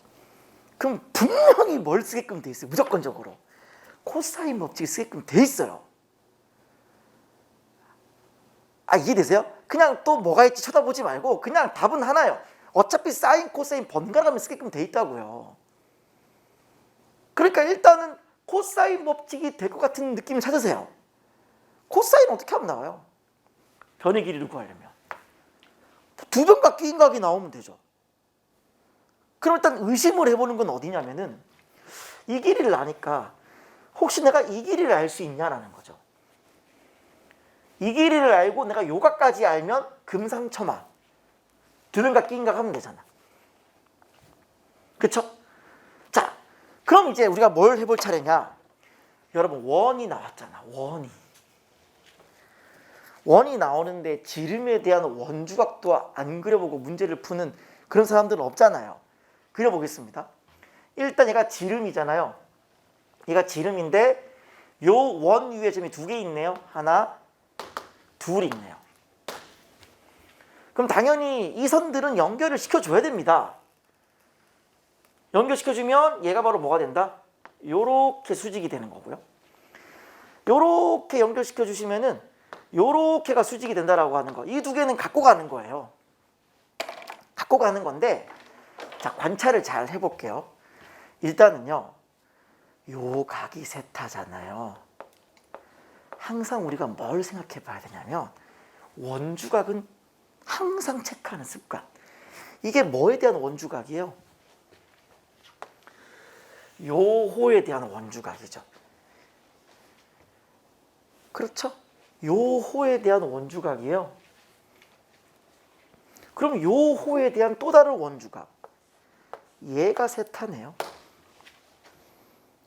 그럼 분명히 뭘 쓰게끔 돼 있어요. 무조건적으로 코사인 법칙이 쓰게끔 돼 있어요. 아, 이해되세요? 그냥 또 뭐가 있지 쳐다보지 말고 그냥 답은 하나예요. 어차피 사인 코사인 번갈아가면 쓰게끔 돼 있다고요. 그러니까 일단은 코사인 법칙이 될 것 같은 느낌을 찾으세요. 코사인 어떻게 하면 나와요? 변의 길이를 구하려면 두 변각 끼인각이 나오면 되죠. 그럼 일단 의심을 해보는 건 어디냐면은 이 길이를 아니까 혹시 내가 이 길이를 알 수 있냐라는 거죠. 이 길이를 알고 내가 요각까지 알면 금상첨화 두 변각 끼인각 하면 되잖아. 그쵸? 자, 그럼 이제 우리가 뭘 해볼 차례냐? 여러분 원이 나왔잖아. 원이 나오는데 지름에 대한 원주각도 안 그려보고 문제를 푸는 그런 사람들은 없잖아요. 그려보겠습니다. 일단 얘가 지름이잖아요. 얘가 지름인데 요 원 위에 점이 두 개 있네요. 하나, 둘 있네요. 그럼 당연히 이 선들은 연결을 시켜줘야 됩니다. 연결시켜주면 얘가 바로 뭐가 된다? 요렇게 수직이 되는 거고요. 요렇게 연결시켜 주시면은 요렇게가 수직이 된다라고 하는 거. 이 두 개는 갖고 가는 거예요. 갖고 가는 건데, 자, 관찰을 잘 해볼게요. 일단은요, 요 각이 세타잖아요. 항상 우리가 뭘 생각해 봐야 되냐면, 원주각은 항상 체크하는 습관. 이게 뭐에 대한 원주각이에요? 요호에 대한 원주각이죠. 그렇죠? 요호에 대한 원주각이에요. 그럼 요호에 대한 또 다른 원주각. 얘가 세타네요.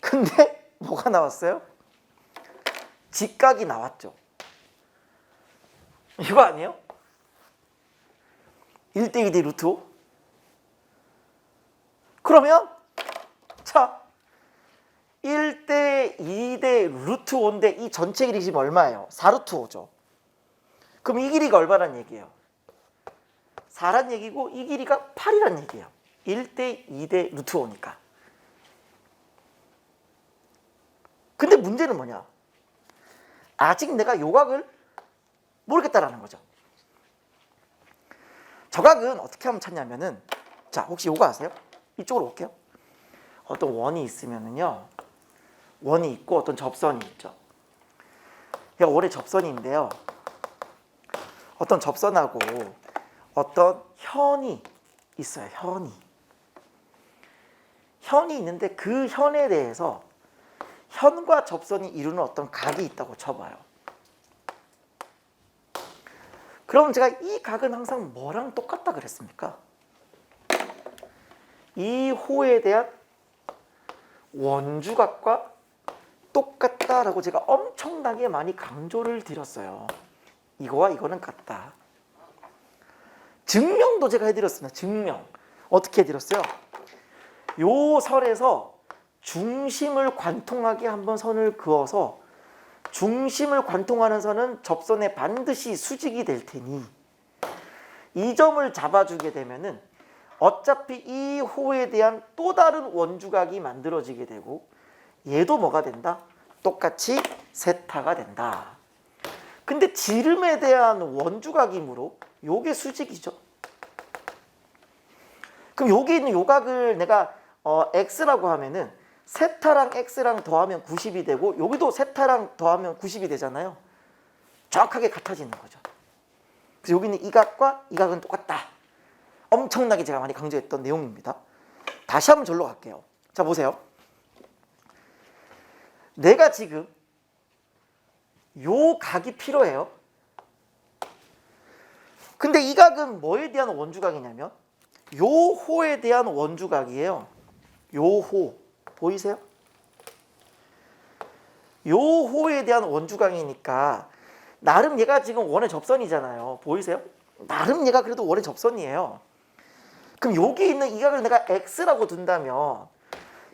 근데 뭐가 나왔어요? 직각이 나왔죠. 이거 아니에요? 1대 2대 루트 5? 그러면 자, 1대 2대 루트 5인데 이 전체 길이 지금 얼마예요? 4루트 5죠. 그럼 이 길이가 얼마란 얘기예요? 4란 얘기고 이 길이가 8이란 얘기예요. 1대 2대 루트 5니까. 근데 문제는 뭐냐? 아직 내가 요 각을 모르겠다라는 거죠. 저 각은 어떻게 하면 찾냐면은, 자, 혹시 요거 아세요? 이쪽으로 올게요. 어떤 원이 있으면은요, 원이 있고 어떤 접선이 있죠. 얘가 원의 접선인데요, 어떤 접선하고 어떤 현이 있어요. 현이 있는데 그 현에 대해서 현과 접선이 이루는 어떤 각이 있다고 쳐봐요. 그럼 제가 이 각은 항상 뭐랑 똑같다 그랬습니까? 이 호에 대한 원주각과 똑같다라고 제가 엄청나게 많이 강조를 드렸어요. 이거와 이거는 같다. 증명도 제가 해드렸습니다. 증명. 어떻게 해드렸어요? 요 선에서 중심을 관통하게 한번 선을 그어서 중심을 관통하는 선은 접선에 반드시 수직이 될 테니 이 점을 잡아주게 되면은 어차피 이 호에 대한 또 다른 원주각이 만들어지게 되고 얘도 뭐가 된다? 똑같이 세타가 된다. 근데 지름에 대한 원주각이므로 요게 수직이죠. 그럼 여기 있는 요 각을 내가 x라고 하면은 세타랑 x랑 더하면 90이 되고 여기도 세타랑 더하면 90이 되잖아요. 정확하게 같아지는 거죠. 그래서 여기 있는 이 각과 이 각은 똑같다. 엄청나게 제가 많이 강조했던 내용입니다. 다시 한번 절로 갈게요. 자, 보세요. 내가 지금 요 각이 필요해요. 근데 이 각은 뭐에 대한 원주각이냐면 요 호에 대한 원주각이에요. 요 호 보이세요? 요 호에 대한 원주각이니까 나름 얘가 지금 원의 접선이잖아요. 보이세요? 나름 얘가 그래도 원의 접선이에요. 그럼 여기 있는 이 각을 내가 x라고 둔다면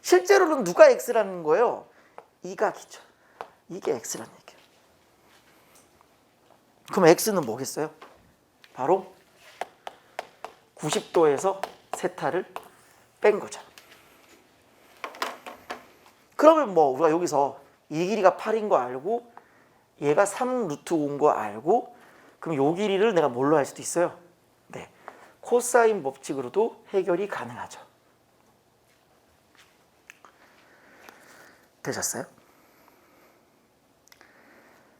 실제로는 누가 x라는 거예요? 이 각이죠. 이게 x라는 얘기예요. 그럼 x는 뭐겠어요? 바로 90도에서 세타를 뺀 거죠. 그러면 뭐 우리가 여기서 이 길이가 8인 거 알고 얘가 3루트 5인 거 알고 그럼 요 길이를 내가 뭘로 할 수도 있어요? 네, 코사인 법칙으로도 해결이 가능하죠. 되셨어요?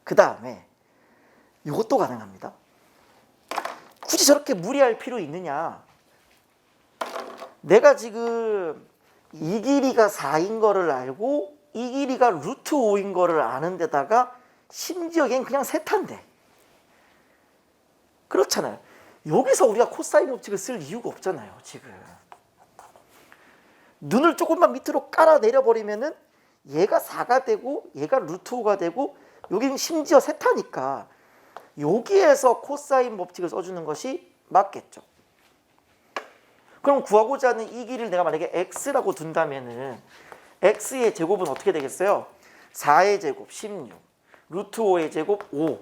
그 다음에 이것도 가능합니다. 굳이 저렇게 무리할 필요 있느냐? 내가 지금 이 길이가 4인 거를 알고 이 길이가 루트 5인 거를 아는 데다가 심지어 얘는 그냥 세타인데 그렇잖아요. 여기서 우리가 코사인 법칙을 쓸 이유가 없잖아요. 지금 눈을 조금만 밑으로 깔아 내려버리면은 얘가 4가 되고 얘가 루트 5가 되고 여기는 심지어 세타니까 여기에서 코사인 법칙을 써주는 것이 맞겠죠. 그럼 구하고자 하는 이 길이를 내가 만약에 x라고 둔다면은 x의 제곱은 어떻게 되겠어요? 4의 제곱 16, 루트 5의 제곱 5,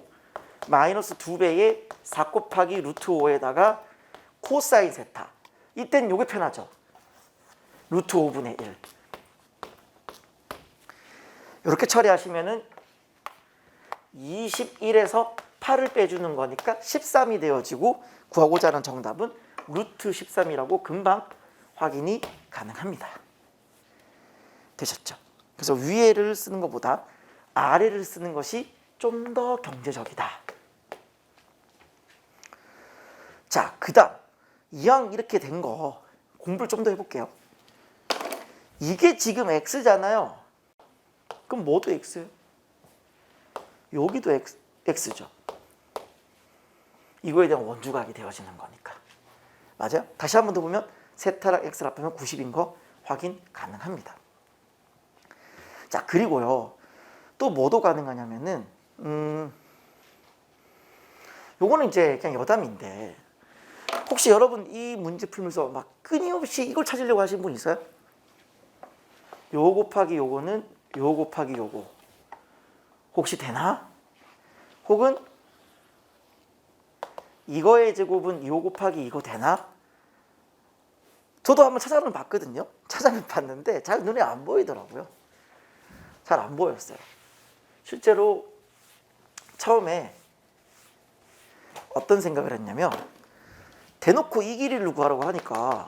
마이너스 2배의 4 곱하기 루트 5에다가 코사인 세타. 이땐 요게 편하죠. 루트 5분의 1. 이렇게 처리하시면은 21에서 8을 빼주는 거니까 13이 되어지고 구하고자 하는 정답은 루트 13이라고 금방 확인이 가능합니다. 되셨죠? 그래서 위에를 쓰는 것보다 아래를 쓰는 것이 좀 더 경제적이다. 자, 그 다음 이왕 이렇게 된 거 공부를 좀 더 해볼게요. 이게 지금 x잖아요. 그럼 뭐도 x예요? 여기도 x죠. 이거에 대한 원주각이 되어지는 거니까. 맞아요? 다시 한 번 더 보면 세타랑 x를 합하면 90인 거 확인 가능합니다. 자, 그리고요. 또 뭐도 가능하냐면은 요거는 이제 그냥 여담인데 혹시 여러분 이 문제 풀면서 막 끊임없이 이걸 찾으려고 하신 분 있어요? 요 곱하기 요거는 요 곱하기 요거 혹시 되나? 혹은 이거의 제곱은 요 곱하기 이거 되나? 저도 한번 찾아는 봤거든요. 찾아는 봤는데 잘 눈에 안 보이더라고요. 잘 안 보였어요. 실제로 처음에 어떤 생각을 했냐면 대놓고 이 길이를 구하라고 하니까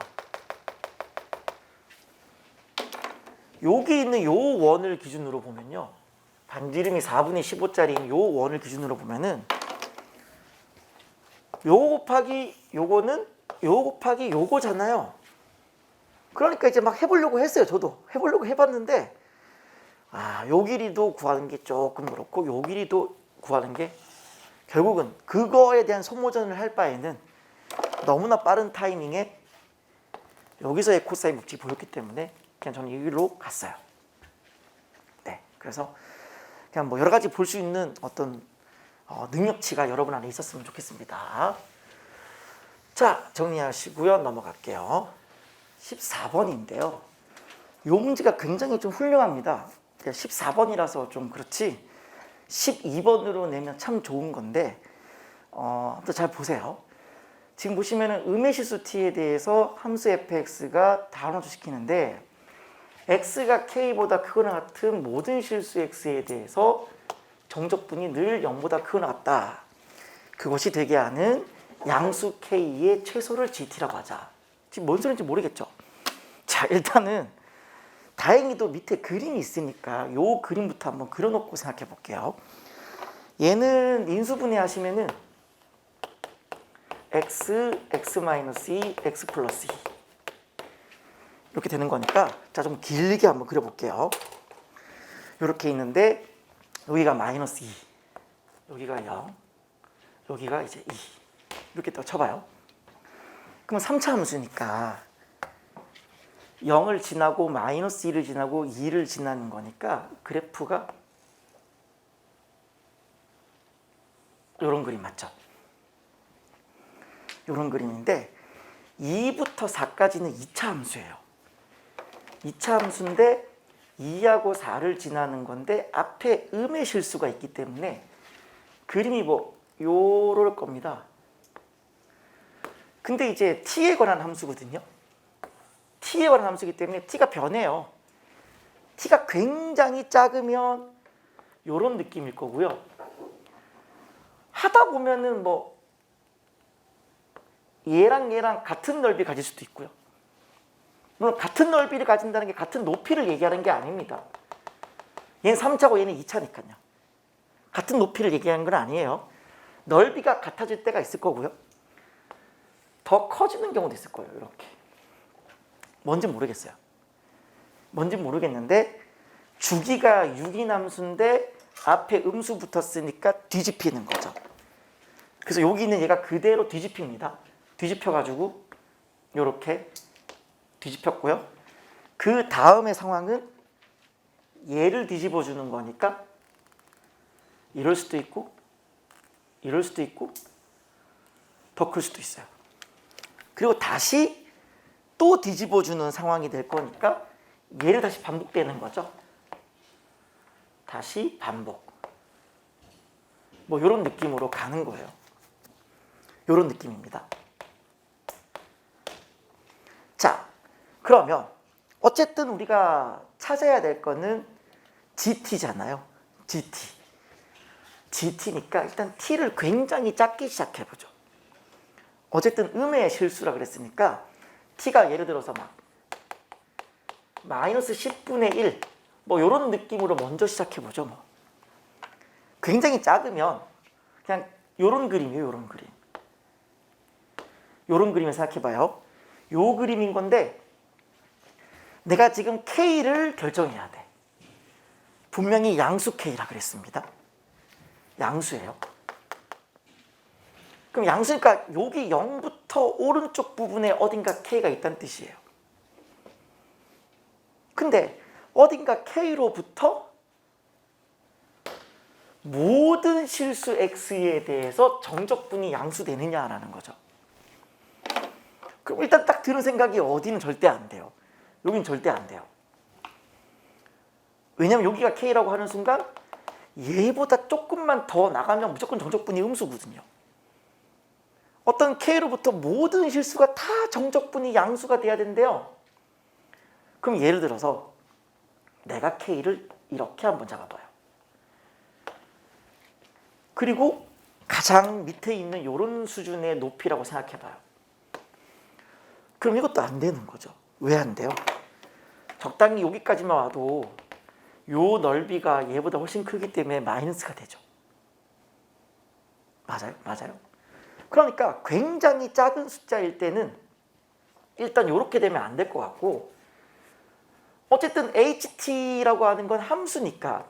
여기 있는 요 원을 기준으로 보면요. 반지 이름이 4분의 15짜리인 요 원을 기준으로 보면은 요 곱하기 요거는 요 곱하기 요거잖아요. 그러니까 이제 막 해보려고 했어요. 저도 해보려고 해봤는데 요 길이도 구하는 게 조금 그렇고 요 길이도 구하는 게 결국은 그거에 대한 소모전을 할 바에는 너무나 빠른 타이밍에 여기서의 코사인 법칙이 보였기 때문에 그냥 저는 이 길로 갔어요. 네, 그래서 그냥 뭐 여러 가지 볼 수 있는 어떤 능력치가 여러분 안에 있었으면 좋겠습니다. 자, 정리하시고요. 넘어갈게요. 14번인데요. 이 문제가 굉장히 좀 훌륭합니다. 14번이라서 좀 그렇지 12번으로 내면 참 좋은 건데 한번 잘 보세요. 지금 보시면은 음의 실수 t에 대해서 함수 fx가 다운로드 시키는데 x가 k보다 크거나 같은 모든 실수 x에 대해서 정적분이 늘 0보다 크거나 같다. 그것이 되게 하는 양수 k의 최소를 gt라고 하자. 지금 뭔 소리인지 모르겠죠? 자, 일단은 다행히도 밑에 그림이 있으니까 요 그림부터 한번 그려놓고 생각해 볼게요. 얘는 인수분해 하시면은 x, x-2, x 플러스 2 이렇게 되는 거니까 자, 좀 길게 한번 그려볼게요. 이렇게 있는데 여기가 마이너스 2, 여기가 0, 여기가 이제 2 이렇게 또 쳐봐요. 그러면 3차 함수니까 0을 지나고 마이너스 2를 지나고 2를 지나는 거니까 그래프가 이런 그림 맞죠? 이런 그림인데 2부터 4까지는 2차 함수예요. 2차 함수인데 2하고 4를 지나는 건데 앞에 음의 실수가 있기 때문에 그림이 뭐 요럴 겁니다. 근데 이제 t에 관한 함수거든요. t에 관한 함수이기 때문에 t가 변해요. t가 굉장히 작으면 요런 느낌일 거고요. 하다 보면은 뭐 얘랑 같은 넓이 가질 수도 있고요. 물론 같은 넓이를 가진다는 게 같은 높이를 얘기하는 게 아닙니다. 얘는 3차고 얘는 2차니까요. 같은 높이를 얘기하는 건 아니에요. 넓이가 같아질 때가 있을 거고요. 더 커지는 경우도 있을 거예요. 이렇게. 뭔지 모르겠어요. 뭔지 모르겠는데 주기가 6인 함수인데 앞에 음수 붙었으니까 뒤집히는 거죠. 그래서 여기 있는 얘가 그대로 뒤집힙니다. 뒤집혀가지고 이렇게 뒤집혔고요. 그 다음의 상황은 얘를 뒤집어 주는 거니까 이럴 수도 있고 이럴 수도 있고 더 클 수도 있어요. 그리고 다시 또 뒤집어 주는 상황이 될 거니까 얘를 다시 반복되는 거죠. 다시 반복. 뭐 이런 느낌으로 가는 거예요. 이런 느낌입니다. 자, 그러면 어쨌든 우리가 찾아야 될 거는 GT잖아요. GT니까 일단 T를 굉장히 작게 시작해보죠. 어쨌든 음의 실수라 그랬으니까 T가 예를 들어서 막 마이너스 10분의 1 뭐 이런 느낌으로 먼저 시작해보죠. 뭐 굉장히 작으면 그냥 이런 그림이에요. 이런 그림. 이런 그림을 생각해봐요. 요 그림인 건데 내가 지금 K를 결정해야 돼. 분명히 양수 K라 그랬습니다. 양수예요. 그럼 양수니까 여기 0부터 오른쪽 부분에 어딘가 K가 있다는 뜻이에요. 근데 어딘가 K로부터 모든 실수 X에 대해서 정적분이 양수되느냐라는 거죠. 그럼 일단 딱 드는 생각이 어디는 절대 안 돼요. 여긴 절대 안 돼요. 왜냐면 여기가 K라고 하는 순간 얘보다 조금만 더 나가면 무조건 정적분이 음수거든요. 어떤 K로부터 모든 실수가 다 정적분이 양수가 돼야 된대요. 그럼 예를 들어서 내가 K를 이렇게 한번 잡아봐요. 그리고 가장 밑에 있는 이런 수준의 높이라고 생각해봐요. 그럼 이것도 안 되는 거죠. 왜 안 돼요? 적당히 여기까지만 와도 요 넓이가 얘보다 훨씬 크기 때문에 마이너스가 되죠. 맞아요? 맞아요. 그러니까 굉장히 작은 숫자일 때는 일단 이렇게 되면 안 될 것 같고 어쨌든 HT라고 하는 건 함수니까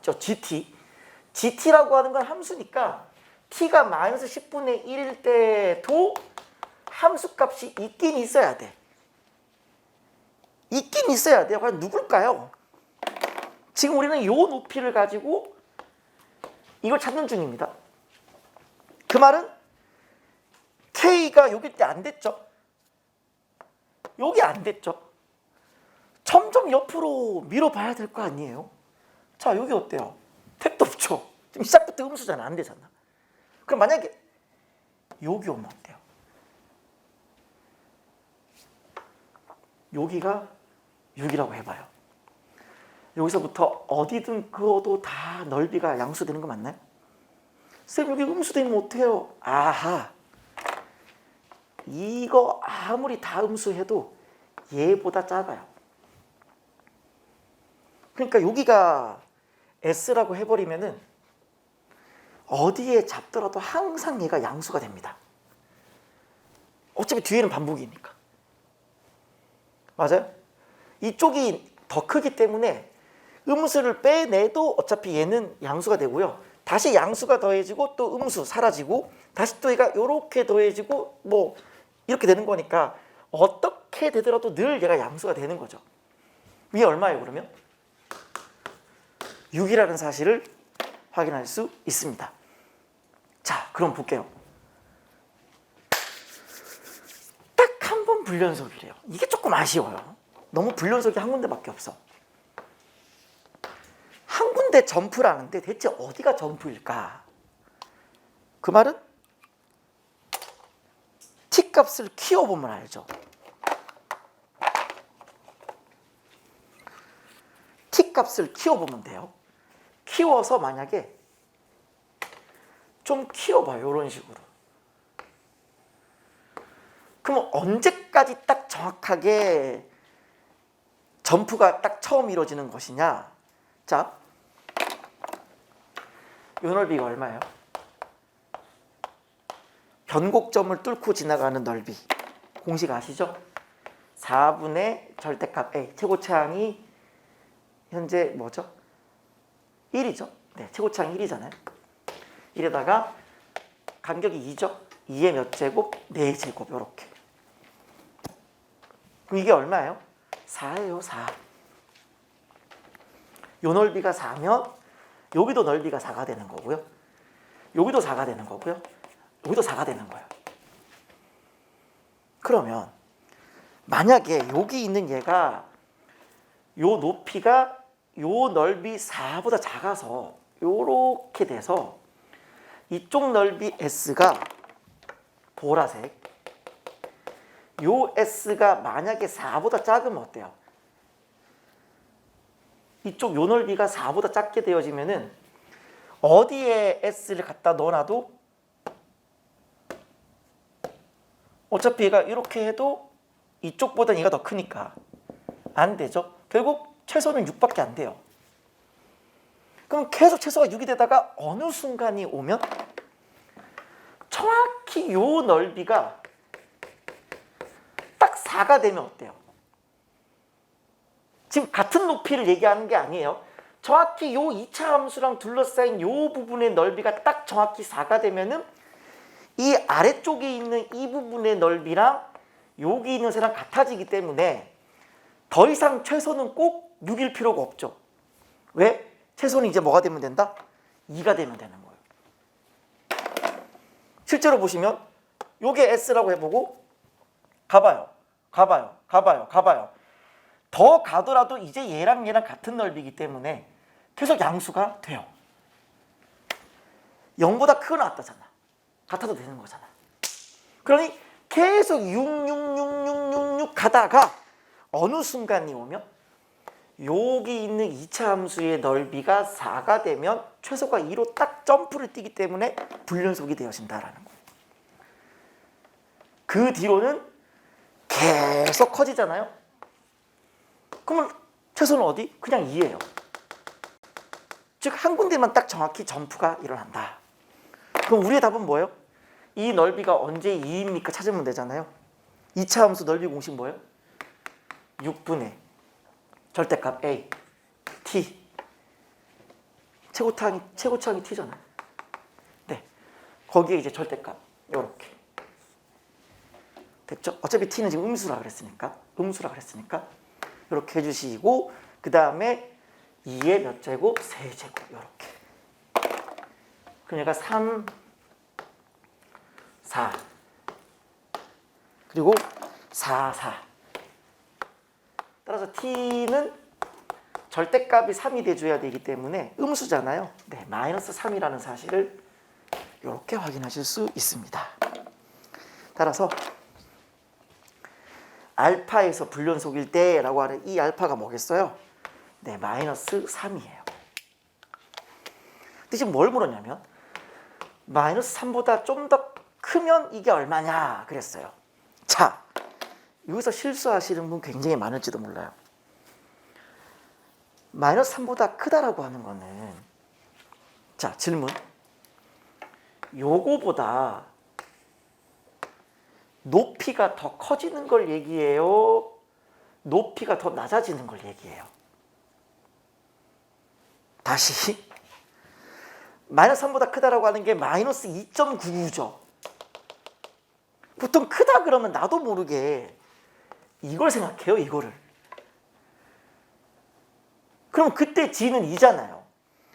GT라고 하는 건 함수니까 T가 마이너스 10분의 1일 때도 함수값이 있긴 있어야 돼. 있긴 있어야 돼요. 과연 누굴까요? 지금 우리는 이 높이를 가지고 이걸 찾는 중입니다. 그 말은 K가 여기 때 안 됐죠? 여기 안 됐죠? 점점 옆으로 밀어봐야 될 거 아니에요? 자, 여기 어때요? 택도 없죠? 지금 시작부터 음수잖아. 안 되잖아. 그럼 만약에 여기 오면 어때요? 여기가 6이라고 해봐요. 여기서부터 어디든 그어도 다 넓이가 양수되는 거 맞나요? 쌤 여기 음수되면 어떡해요? 아하, 이거 아무리 다 음수해도 얘보다 작아요. 그러니까 여기가 S라고 해버리면은 어디에 잡더라도 항상 얘가 양수가 됩니다. 어차피 뒤에는 반복이니까. 맞아요? 이쪽이 더 크기 때문에 음수를 빼내도 어차피 얘는 양수가 되고요. 다시 양수가 더해지고 또 음수 사라지고 다시 또 얘가 이렇게 더해지고 뭐 이렇게 되는 거니까 어떻게 되더라도 늘 얘가 양수가 되는 거죠. 위에 얼마예요 그러면? 6이라는 사실을 확인할 수 있습니다. 자, 그럼 볼게요. 딱 한 번 불연속이래요. 이게 조금 아쉬워요. 너무 불연속이 한 군데밖에 없어. 한 군데 점프라는데 대체 어디가 점프일까? 그 말은 t 값을 키워보면 알죠. t 값을 키워보면 돼요. 키워서 만약에 좀 키워봐요. 이런 식으로. 그럼 언제까지 딱 정확하게 점프가 딱 처음 이루어지는 것이냐? 자, 요 넓이가 얼마예요? 변곡점을 뚫고 지나가는 넓이. 공식 아시죠? 4분의 절대값 A. 최고차항이 현재 뭐죠? 1이죠? 네, 최고차항 1이잖아요. 1에다가 간격이 2죠? 2의 몇 제곱? 4제곱 이렇게. 그럼 이게 얼마예요? 4예요. 4. 요 넓이가 4면 여기도 넓이가 4가 되는 거고요. 여기도 4가 되는 거고요. 여기도 4가 되는 거예요. 그러면 만약에 여기 있는 얘가 요 높이가 요 넓이 4보다 작아서 요렇게 돼서 이쪽 넓이 S가 보라색, 요 S가 만약에 4보다 작으면 어때요? 이쪽 요 넓이가 4보다 작게 되어지면은 어디에 S를 갖다 넣어놔도 어차피 얘가 이렇게 해도 이쪽보다 얘가 더 크니까 안 되죠. 결국 최소는 6밖에 안 돼요. 그럼 계속 최소가 6이 되다가 어느 순간이 오면 정확히 요 넓이가 딱 4가 되면 어때요? 지금 같은 높이를 얘기하는 게 아니에요. 정확히 요 2차 함수랑 둘러싸인 요 부분의 넓이가 딱 정확히 4가 되면은 이 아래쪽에 있는 이 부분의 넓이랑 여기 있는 새랑 같아지기 때문에 더 이상 최소는 꼭 6일 필요가 없죠. 왜? 최소는 이제 뭐가 되면 된다? 2가 되면 되는 거예요. 실제로 보시면 요게 S라고 해보고 가봐요. 더 가더라도 이제 얘랑 같은 넓이기 때문에 계속 양수가 돼요. 0보다 크거나 같다잖아. 같아도 되는 거잖아. 그러니 계속 6 가다가 어느 순간이 오면 여기 있는 2차 함수의 넓이가 4가 되면 최소가 2로 딱 점프를 뛰기 때문에 불연속이 되어진다라는 거예요. 그 뒤로는 계속 커지잖아요. 그러면 최소는 어디? 그냥 2예요. 즉 한 군데만 딱 정확히 점프가 일어난다. 그럼 우리의 답은 뭐예요? 이 넓이가 언제 2입니까? 찾으면 되잖아요. 2차 함수 넓이 공식 뭐예요? 6분의 절대값 A, T. 최고차항이 T잖아요. 네, 거기에 이제 절대값 요렇게 됐죠? 어차피 T는 지금 음수라 그랬으니까 이렇게 해주시고 그 다음에 2의 몇 제곱? 세제곱 이렇게. 그럼 얘가 3, 4 그리고 4, 4. 따라서 T는 절대값이 3이 돼줘야 되기 때문에 음수잖아요. 네, 마이너스 3이라는 사실을 이렇게 확인하실 수 있습니다. 따라서 알파에서 불연속일 때라고 하는 이 알파가 뭐겠어요? 네, 마이너스 3이에요. 근데 지금 뭘 물었냐면 마이너스 3보다 좀 더 크면 이게 얼마냐 그랬어요. 자, 여기서 실수하시는 분 굉장히 많을지도 몰라요. 마이너스 3보다 크다라고 하는 거는 자, 질문. 요거보다 높이가 더 커지는 걸 얘기해요? 높이가 더 낮아지는 걸 얘기해요? 다시 마이너스 3보다 크다라고 하는 게 마이너스 2.99죠. 보통 크다 그러면 나도 모르게 이걸 생각해요. 이거를. 그럼 그때 g는 2잖아요.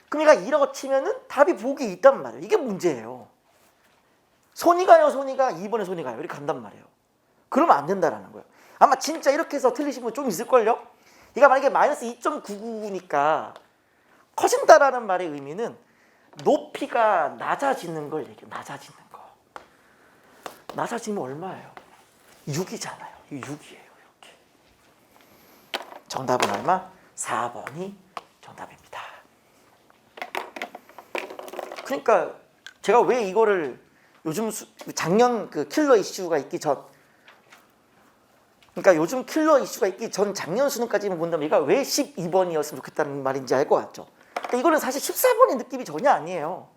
그럼 얘가 2라고 치면은 답이 보기에 있단 말이에요. 이게 문제예요. 손이 가요, 2번에 손이 가요. 이렇게 간단 말이에요. 그러면 안 된다라는 거예요. 아마 진짜 이렇게 해서 틀리신 분 좀 있을걸요? 얘가 만약에 마이너스 2.99니까 커진다라는 말의 의미는 높이가 낮아지는 걸 얘기해요. 낮아지는 거. 낮아지면 얼마예요? 6이잖아요. 6이에요. 이렇게. 정답은 얼마? 4번이 정답입니다. 그러니까 제가 왜 이거를 요즘 작년 그 킬러 이슈가 있기 전, 그러니까 요즘 킬러 이슈가 있기 전 작년 수능까지만 본다면 얘가 왜 12번이었으면 좋겠다는 말인지 알 것 같죠. 그러니까 이거는 사실 14번의 느낌이 전혀 아니에요.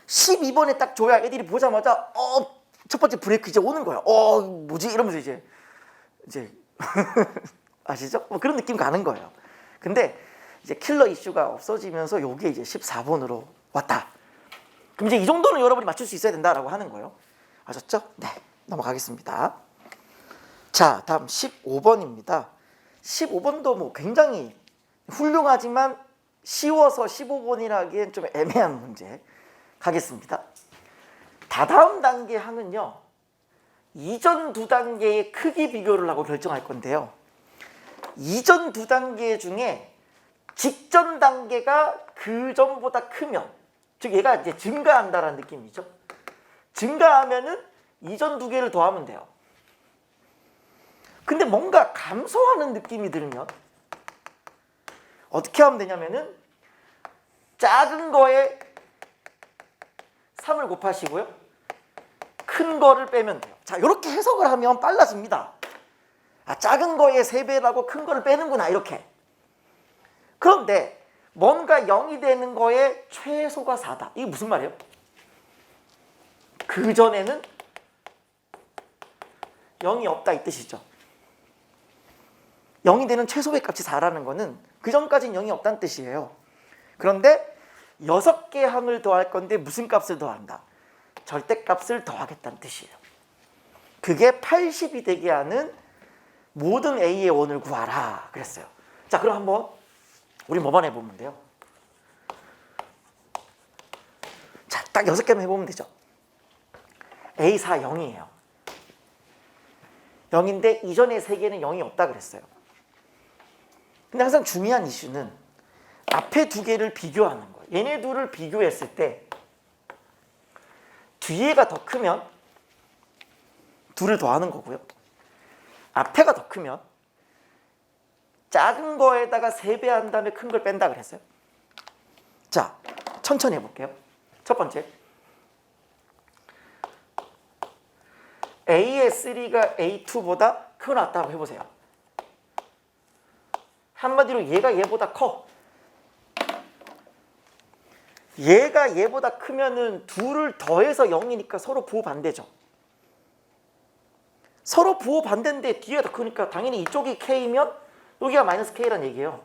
12번에 딱 줘야 애들이 보자마자 첫 번째 브레이크 이제 오는 거야. 뭐지? 이러면서 이제 아시죠? 뭐 그런 느낌 가는 거예요. 근데 이제 킬러 이슈가 없어지면서 요게 이제 14번으로 왔다. 그럼 이제 이 정도는 여러분이 맞출 수 있어야 된다라고 하는 거예요. 아셨죠? 네, 넘어가겠습니다. 자, 다음 15번입니다. 15번도 뭐 굉장히 훌륭하지만 쉬워서 15번이라 하기엔 좀 애매한 문제 가겠습니다. 다다음 단계 항은요, 이전 두 단계의 크기 비교를 하고 결정할 건데요. 이전 두 단계 중에 직전 단계가 그 전보다 크면, 즉 얘가 이제 증가한다라는 느낌이죠. 증가하면은 이전 두 개를 더하면 돼요. 근데 뭔가 감소하는 느낌이 들면 어떻게 하면 되냐면은 작은 거에 3을 곱하시고요, 큰 거를 빼면 돼요. 자, 이렇게 해석을 하면 빨라집니다. 아, 작은 거에 3배라고 큰 거를 빼는구나, 이렇게. 그런데 뭔가 0이 되는 거에 최소가 4다. 이게 무슨 말이에요? 그전에는 0이 없다, 이 뜻이죠. 0이 되는 최소의 값이 4라는 거는 그전까지는 0이 없다는 뜻이에요. 그런데 6개 항을 더할 건데 무슨 값을 더한다? 절대값을 더하겠다는 뜻이에요. 그게 80이 되게 하는 모든 A의 원을 구하라 그랬어요. 자, 그럼 한번 우리 뭐만 해보면 돼요? 자, 딱 6개만 해보면 되죠. A4 0이에요. 0인데 이전에 3개는 0이 없다 그랬어요. 근데 항상 중요한 이슈는 앞에 2개를 비교하는 거예요. 얘네 둘을 비교했을 때 뒤에가 더 크면 둘을 더하는 거고요. 앞에가 더 크면 작은 거에다가 3배 한 다음에 큰 걸 뺀다 그랬어요. 자, 천천히 해볼게요. 첫 번째, A의 3가 A2보다 크고 낮다고 해보세요. 한마디로 얘가 얘보다 커. 얘가 얘보다 크면은 둘을 더해서 0이니까 서로 부호 반대죠. 서로 부호 반대인데 뒤가 더 크니까 당연히 이쪽이 K면 여기가 마이너스 K란 얘기예요.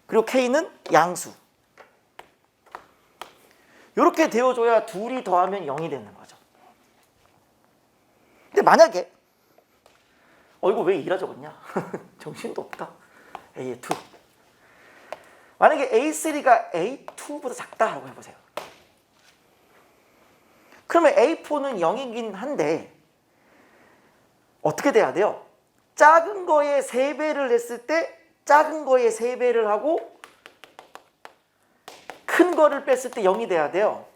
그리고 K는 양수. 이렇게 되어줘야 둘이 더하면 0이 되는 거죠. 근데 만약에 이거 왜 2라 적었냐? 정신도 없다. A의 2. 만약에 A3가 A2보다 작다라고 해보세요. 그러면 A4는 0이긴 한데 어떻게 돼야 돼요? 작은 거에 3배를 했을 때 작은 거에 3배를 하고 큰 거를 뺐을 때 0이 돼야 돼요.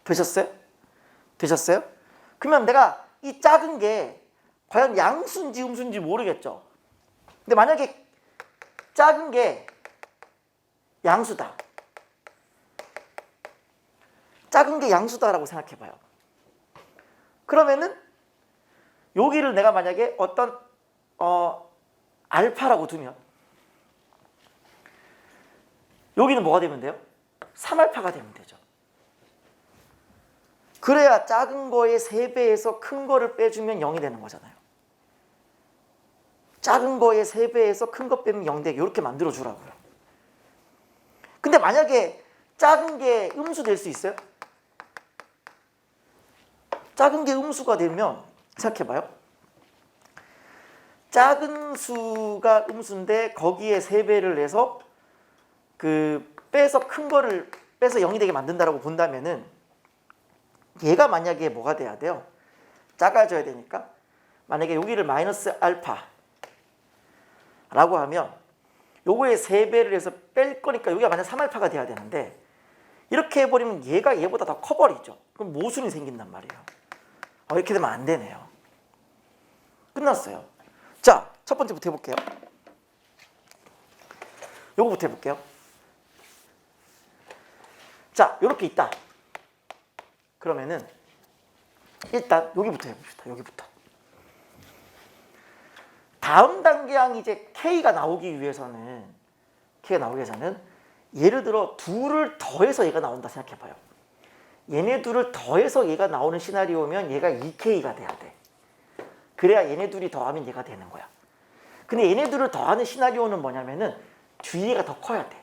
되셨어요? 되셨어요? 그러면 내가 이 작은 게 과연 양수인지 음수인지 모르겠죠. 근데 만약에 작은 게 양수다. 작은 게 양수다라고 생각해봐요. 그러면은 여기를 내가 만약에 어떤 알파라고 두면 여기는 뭐가 되면 돼요? 3알파가 되면 되죠. 그래야 작은 거에 3배에서 큰 거를 빼주면 0이 되는 거잖아요. 작은 거에 3배에서 큰 거 빼면 0 되게 이렇게 만들어 주라고요. 근데 만약에 작은 게 음수 될 수 있어요? 작은 게 음수가 되면 생각해봐요. 작은 수가 음수인데 거기에 3배를 해서 빼서 큰 거를 빼서 0이 되게 만든다라고 본다면은 얘가 만약에 뭐가 돼야 돼요? 작아져야 되니까 만약에 여기를 마이너스 알파 라고 하면 요거에 3배를 해서 뺄 거니까 여기가 만약 3알파가 돼야 되는데 이렇게 해버리면 얘가 얘보다 더 커버리죠. 그럼 모순이 생긴단 말이에요. 이렇게 되면 안 되네요. 끝났어요. 자, 첫 번째부터 해볼게요. 요거부터 해볼게요. 자, 요렇게 있다. 그러면은 일단 여기부터 해봅시다. 여기부터. 다음 단계항 이제 K가 나오기 위해서는 예를 들어 둘을 더해서 얘가 나온다 생각해봐요. 얘네 둘을 더해서 얘가 나오는 시나리오면 얘가 2K가 돼야 돼. 그래야 얘네 둘이 더하면 얘가 되는 거야. 근데 얘네 둘을 더하는 시나리오는 뭐냐면은 뒤가 더 커야 돼.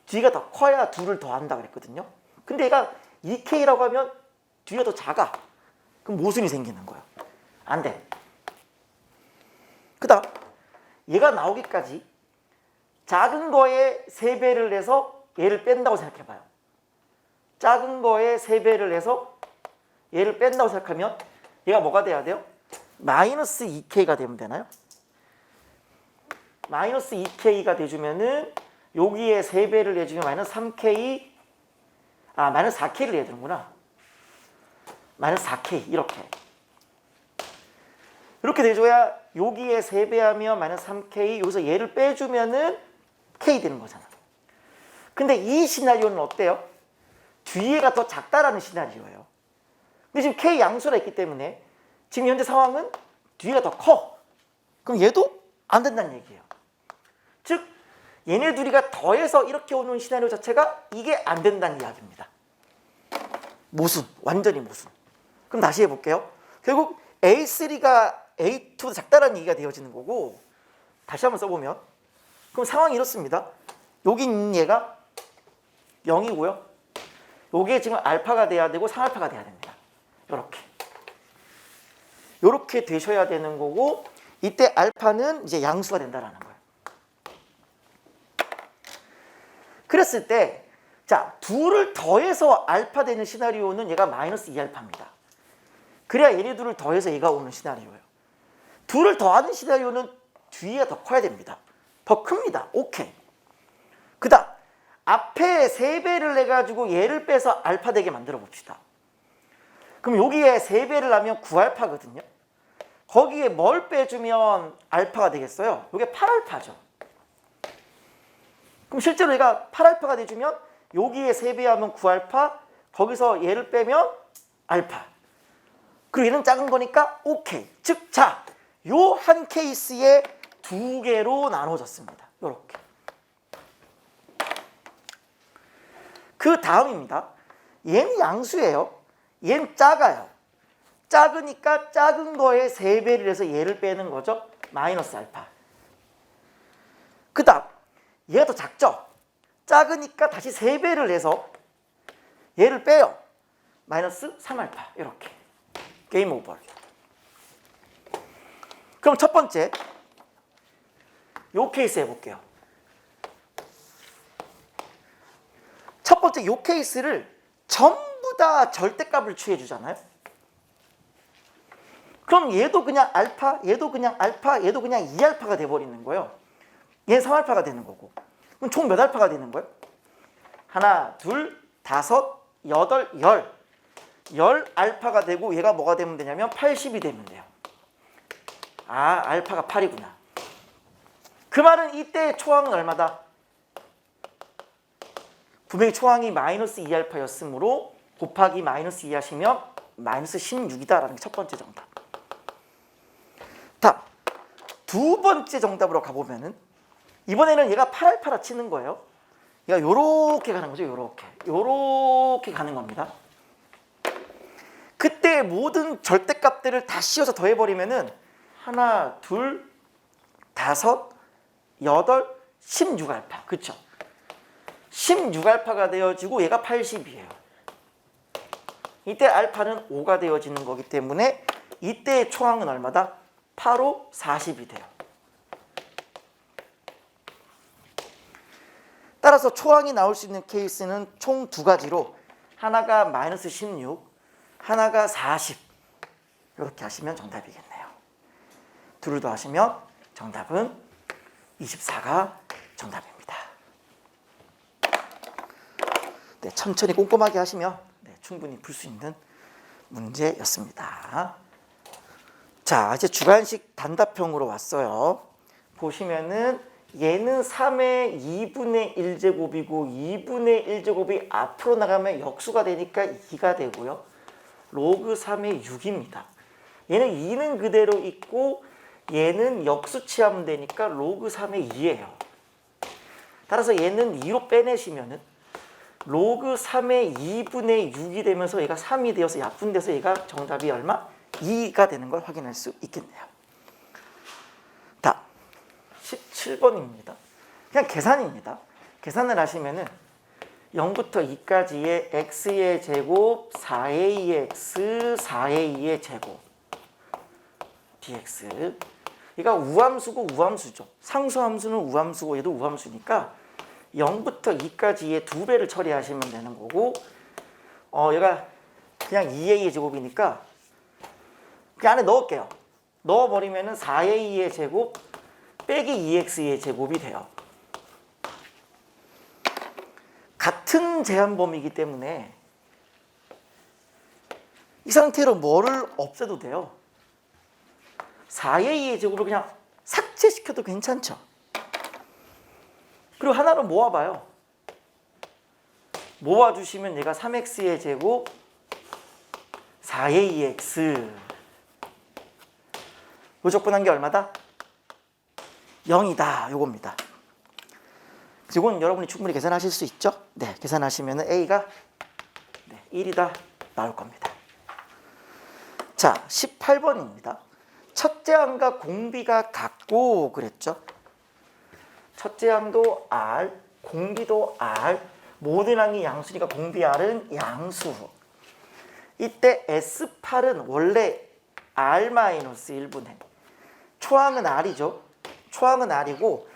뒤가 더 커야 둘을 더한다 그랬거든요. 근데 얘가 2K라고 하면 뒤가 더 작아. 그럼 모순이 생기는 거야. 안 돼. 그 다음 얘가 나오기까지 작은 거에 3배를 내서 얘를 뺀다고 생각해봐요. 작은 거에 3배를 내서 얘를 뺀다고 생각하면 얘가 뭐가 돼야 돼요? 마이너스 2K가 되면 되나요? 마이너스 2K가 돼주면은 여기에 3배를 내주면 마이너스 3K, 마이너스 4K를 내야 되는구나. 마이너스 4K 이렇게 돼줘야 여기에 3배 하면 마이너스 3K, 여기서 얘를 빼주면은 K 되는 거잖아. 근데 이 시나리오는 어때요? 뒤에가 더 작다라는 시나리오예요. 근데 지금 K 양수가 있기 때문에 지금 현재 상황은 뒤에가 더 커. 그럼 얘도 안 된다는 얘기예요. 즉 얘네 둘이가 더해서 이렇게 오는 시나리오 자체가 이게 안 된다는 이야기입니다. 모순, 완전히 모순. 그럼 다시 해볼게요. 결국 A3가 A2보다 작다라는 얘기가 되어지는 거고, 다시 한번 써보면 그럼 상황이 이렇습니다. 여기 있는 얘가 0이고요. 요게 지금 알파가 돼야 되고 3알파가 돼야 됩니다. 요렇게 되셔야 되는 거고, 이때 알파는 이제 양수가 된다라는 거예요. 그랬을 때, 자, 둘을 더해서 알파 되는 시나리오는 얘가 마이너스 2알파입니다. 그래야 얘네 둘을 더해서 얘가 오는 시나리오예요. 둘을 더하는 시나리오는 뒤가 더 커야 됩니다. 더 큽니다. 오케이. 그 다음 앞에 3배를 내가지고 얘를 빼서 알파 되게 만들어 봅시다. 그럼 여기에 3배를 하면 9알파거든요. 거기에 뭘 빼주면 알파가 되겠어요? 이게 8알파죠. 그럼 실제로 얘가 8알파가 돼주면 여기에 3배 하면 9알파, 거기서 얘를 빼면 알파. 그리고 얘는 작은 거니까 오케이. 즉, 자, 요 한 케이스에 2개로 나눠졌습니다. 요렇게. 그 다음입니다. 얘는 양수예요. 얘는 작아요. 작으니까 작은 거에 3배를 해서 얘를 빼는 거죠. 마이너스 알파. 그 다음 얘가 더 작죠. 작으니까 다시 3배를 해서 얘를 빼요. 마이너스 3알파. 이렇게. 게임 오버. 그럼 첫 번째 요 케이스 해볼게요. 첫 번째 요 케이스를 전부 다 절대값을 취해 주잖아요. 그럼 얘도 그냥 알파, 얘도 그냥 알파, 얘도 그냥 2알파가 돼버리는 거예요. 얘는 3알파가 되는 거고. 그럼 총 몇 알파가 되는 거예요? 하나, 둘, 다섯, 여덟, 열 알파가 되고, 얘가 뭐가 되면 되냐면 80이 되면 돼요. 알파가 8이구나. 그 말은 이때의 초항은 얼마다? 분명히 초항이 마이너스 2알파였으므로 곱하기 마이너스 2 하시면 마이너스 16이다라는 게 첫 번째 정답. 다음 두 번째 정답으로 가보면은 이번에는 얘가 8알파라 치는 거예요. 얘가 요렇게 가는 거죠. 요렇게 가는 겁니다. 그때 모든 절대값들을 다 씌워서 더해버리면은 하나, 둘, 다섯, 여덟, 16알파. 그쵸? 16알파가 되어지고 얘가 80이에요. 이때 알파는 5가 되어지는 거기 때문에 이때의 초항은 얼마다? 8, 5, 40이 돼요. 따라서 초항이 나올 수 있는 케이스는 총 2가지로, 하나가 마이너스 16, 하나가 40. 이렇게 하시면 정답이겠네요. 둘을 더하시면 정답은 24가 정답입니다. 네, 천천히 꼼꼼하게 하시면 충분히 풀 수 있는 문제였습니다. 자, 이제 주관식 단답형으로 왔어요. 보시면은 얘는 3의 2분의 1제곱이고 2분의 1제곱이 앞으로 나가면 역수가 되니까 2가 되고요. 로그 3의 6입니다. 얘는 2는 그대로 있고 얘는 역수 취하면 되니까 로그 3의 2예요. 따라서 얘는 2로 빼내시면은 로그 3의 2분의 6이 되면서 얘가 3이 되어서 약분돼서 얘가 정답이 얼마? 2가 되는 걸 확인할 수 있겠네요. 다음 17번입니다. 그냥 계산입니다. 계산을 하시면은 0부터 2까지의 x의 제곱 4a의 x 4a의 제곱 dx, 얘가 우함수고 우함수죠. 상수함수는 우함수고 얘도 우함수니까 0부터 2까지의 2배를 처리하시면 되는 거고 얘가 그냥 2a의 제곱이니까 그 안에 넣을게요. 넣어버리면 4a의 제곱 빼기 2x의 제곱이 돼요. 같은 제한범위이기 때문에 이 상태로 뭐를 없애도 돼요. 4a의 제곱을 그냥 삭제시켜도 괜찮죠. 그리고 하나로 모아봐요. 모아주시면 얘가 3x의 제곱 4ax 요 조건한 게 얼마다? 0이다. 요겁니다. 이건 여러분이 충분히 계산하실 수 있죠? 네, 계산하시면 a가 1이다 나올 겁니다. 자, 18번입니다. 첫째 항과 공비가 같고 그랬죠? 첫째 항도 R, 공비도 R, 모든 항이 양수니까 공비 R은 양수. 이때 S8은 원래 R-1분의 초항은 R이죠. 초항은 R이고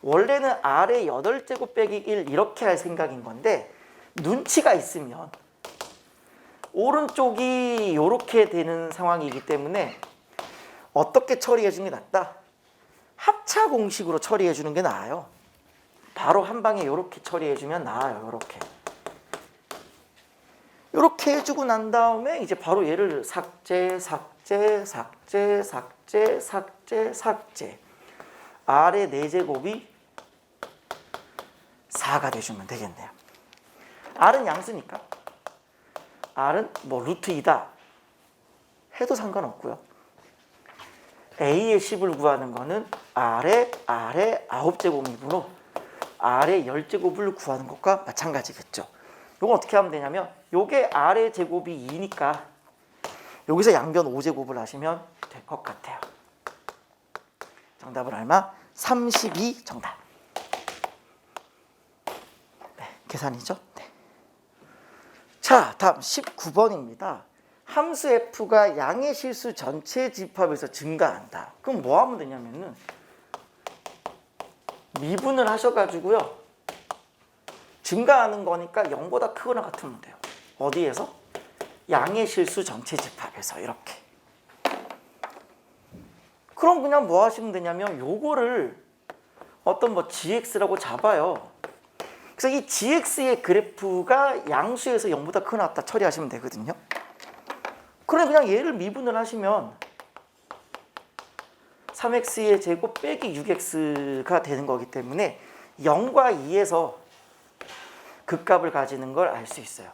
원래는 R의 8제곱 빼기 1 이렇게 할 생각인 건데 눈치가 있으면 오른쪽이 이렇게 되는 상황이기 때문에 어떻게 처리해 주는 게 낫다? 합차 공식으로 처리해 주는 게 나아요. 바로 한 방에 이렇게 처리해 주면 나아요. 이렇게 해주고 난 다음에 이제 바로 얘를 삭제 R의 4제곱이 4가 돼주면 되겠네요. R은 양수니까 R은 뭐 루트 2다 해도 상관없고요. A의 10을 구하는 거는 R의 9제곱이므로 R의 10제곱을 구하는 것과 마찬가지겠죠. 이건 어떻게 하면 되냐면 요게 R의 제곱이 2니까 여기서 양변 5제곱을 하시면 될 것 같아요. 정답은 얼마? 32 정답. 네, 계산이죠? 네. 자, 다음 19번입니다. 함수 f가 양의 실수 전체 집합에서 증가한다. 그럼 뭐 하면 되냐면은 미분을 하셔가지고요. 증가하는 거니까 0보다 크거나 같으면 돼요. 어디에서? 양의 실수 전체 집합에서 이렇게. 그럼 그냥 뭐 하시면 되냐면 요거를 어떤 뭐 gx라고 잡아요. 그래서 이 gx의 그래프가 양수에서 0보다 크거나 같다 처리하시면 되거든요. 그럼 그냥 얘를 미분을 하시면 3x의 제곱 빼기 6x가 되는 거기 때문에 0과 2에서 극값을 가지는 걸 알 수 있어요.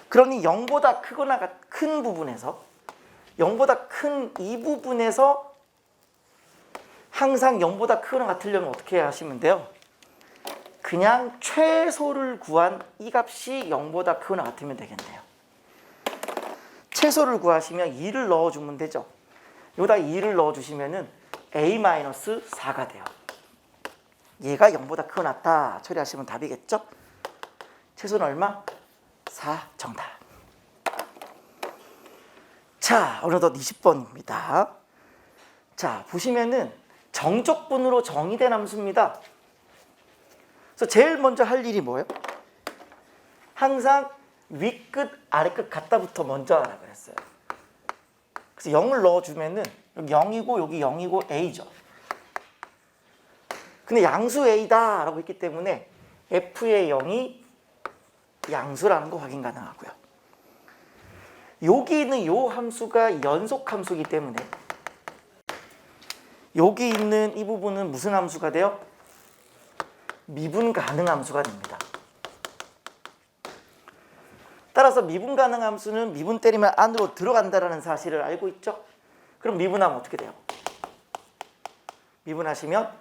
그러니 0보다 크거나 큰 부분에서 0보다 큰 이 부분에서 항상 0보다 크거나 같으려면 어떻게 하시면 돼요? 그냥 최소를 구한 이 값이 0보다 크거나 같으면 되겠네요. 최소를 구하시면 2를 넣어주면 되죠. 여기다 2를 넣어주시면 a-4가 돼요. 얘가 0보다 크거나 같다 처리하시면 답이겠죠? 최소는 얼마? 4 정답. 자, 어느덧 20번입니다. 자, 보시면은 정적분으로 정의된 함수입니다. 그래서 제일 먼저 할 일이 뭐예요? 항상 위끝, 아래끝 같다부터 먼저 하라 그랬어요. 그래서 0을 넣어주면은 여기 0이고 여기 0이고 a죠. 근데 양수 a다 라고 했기 때문에 f의 0이 양수라는 거 확인 가능하고요. 여기 있는 요 함수가 연속 함수이기 때문에 여기 있는 이 부분은 무슨 함수가 돼요? 미분 가능 함수가 됩니다. 따라서 미분 가능 함수는 미분 때리면 안으로 들어간다는 사실을 알고 있죠? 그럼 미분하면 어떻게 돼요? 미분하시면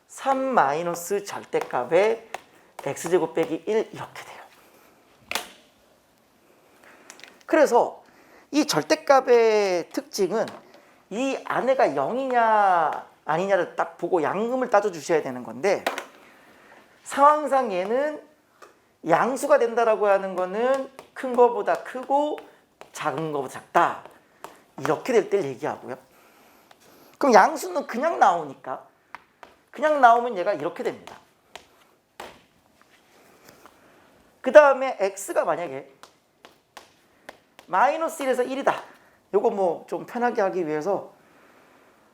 3 마이너스 절대값에 x제곱 빼기 1 이렇게 돼요. 그래서 이 절대값의 특징은 이 안에가 0이냐 아니냐를 딱 보고 양음을 따져주셔야 되는 건데 상황상 얘는 양수가 된다라고 하는 거는 큰 거보다 크고 작은 거보다 작다 이렇게 될 때 얘기하고요. 그럼 양수는 그냥 나오니까 그냥 나오면 얘가 이렇게 됩니다. 그 다음에 x가 만약에 마이너스 1에서 1이다. 요거 뭐 좀 편하게 하기 위해서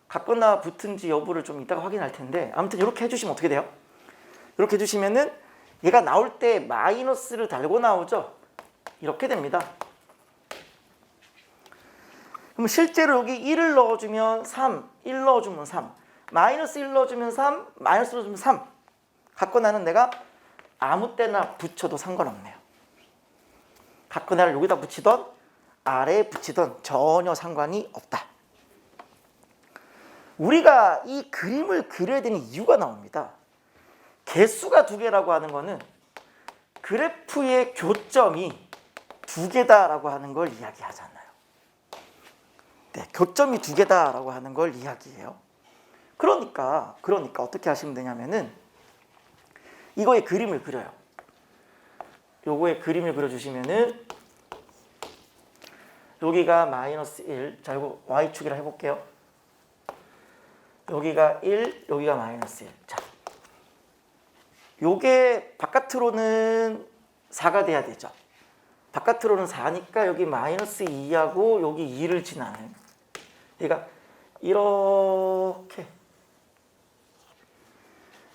같거나 붙은지 여부를 좀 이따가 확인할 텐데 아무튼 이렇게 해주시면 어떻게 돼요? 이렇게 해주시면은 얘가 나올 때 마이너스를 달고 나오죠. 이렇게 됩니다. 그럼 실제로 여기 1을 넣어주면 3, 1 넣어주면 3, 마이너스 1 넣어주면 3, 마이너스 1 넣어주면 3. 같거나는 내가 아무 때나 붙여도 상관없네요. 같거나를 여기다 붙이던 아래에 붙이던 전혀 상관이 없다. 우리가 이 그림을 그려야 되는 이유가 나옵니다. 개수가 2개라고 하는 거는 그래프의 교점이 2개다라고 하는 걸 이야기하잖아요. 네, 교점이 2개다라고 하는 걸 이야기해요. 그러니까 어떻게 하시면 되냐면은 이거의 그림을 그려요. 요거의 그림을 그려주시면은 여기가 마이너스 1. 자, 이거 y축이라 해볼게요. 여기가 1, 여기가 마이너스 1. 자, 요게 바깥으로는 4가 돼야 되죠. 바깥으로는 4니까 여기 마이너스 2하고 여기 2를 지나는. 그러니까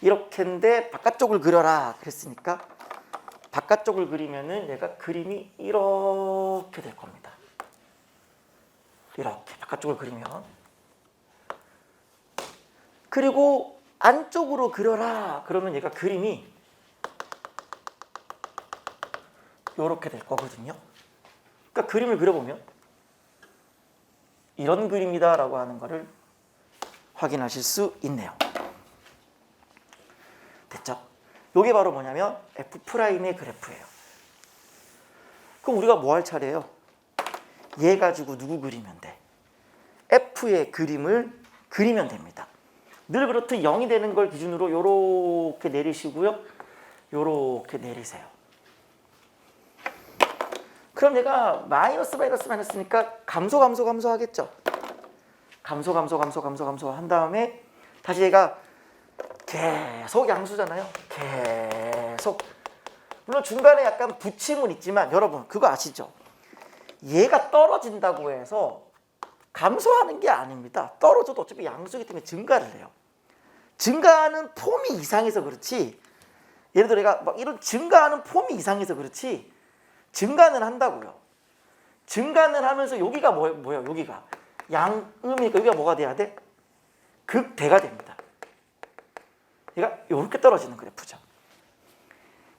이렇게인데 바깥쪽을 그려라 그랬으니까 바깥쪽을 그리면은 얘가 그림이 이렇게 될 겁니다. 이렇게 바깥쪽을 그리면. 그리고 안쪽으로 그려라 그러면 얘가 그림이 이렇게 될 거거든요. 그러니까 그림을 그려보면 이런 그림이다 라고 하는 거를 확인하실 수 있네요. 됐죠? 이게 바로 뭐냐면 F'의 그래프예요. 그럼 우리가 뭐 할 차례예요? 얘 가지고 누구 그리면 돼? F의 그림을 그리면 됩니다. 늘 그렇듯 0이 되는 걸 기준으로 요렇게 내리시고요. 요렇게 내리세요. 그럼 얘가 마이너스니까 감소 하겠죠. 감소 한 다음에 다시 얘가 계속 양수잖아요. 계속. 물론 중간에 약간 붙임은 있지만 여러분 그거 아시죠? 얘가 떨어진다고 해서 감소하는 게 아닙니다. 떨어져도 어차피 양수이기 때문에 증가를 해요. 증가하는 폼이 이상해서 그렇지. 예를 들어 얘가 막 이런 증가하는 폼이 이상해서 그렇지. 증가는 한다고요. 증가는 하면서 여기가 뭐예요? 여기가 양음이니까 여기가 뭐가 돼야 돼? 극대가 됩니다. 얘가 이렇게 떨어지는 그래프죠.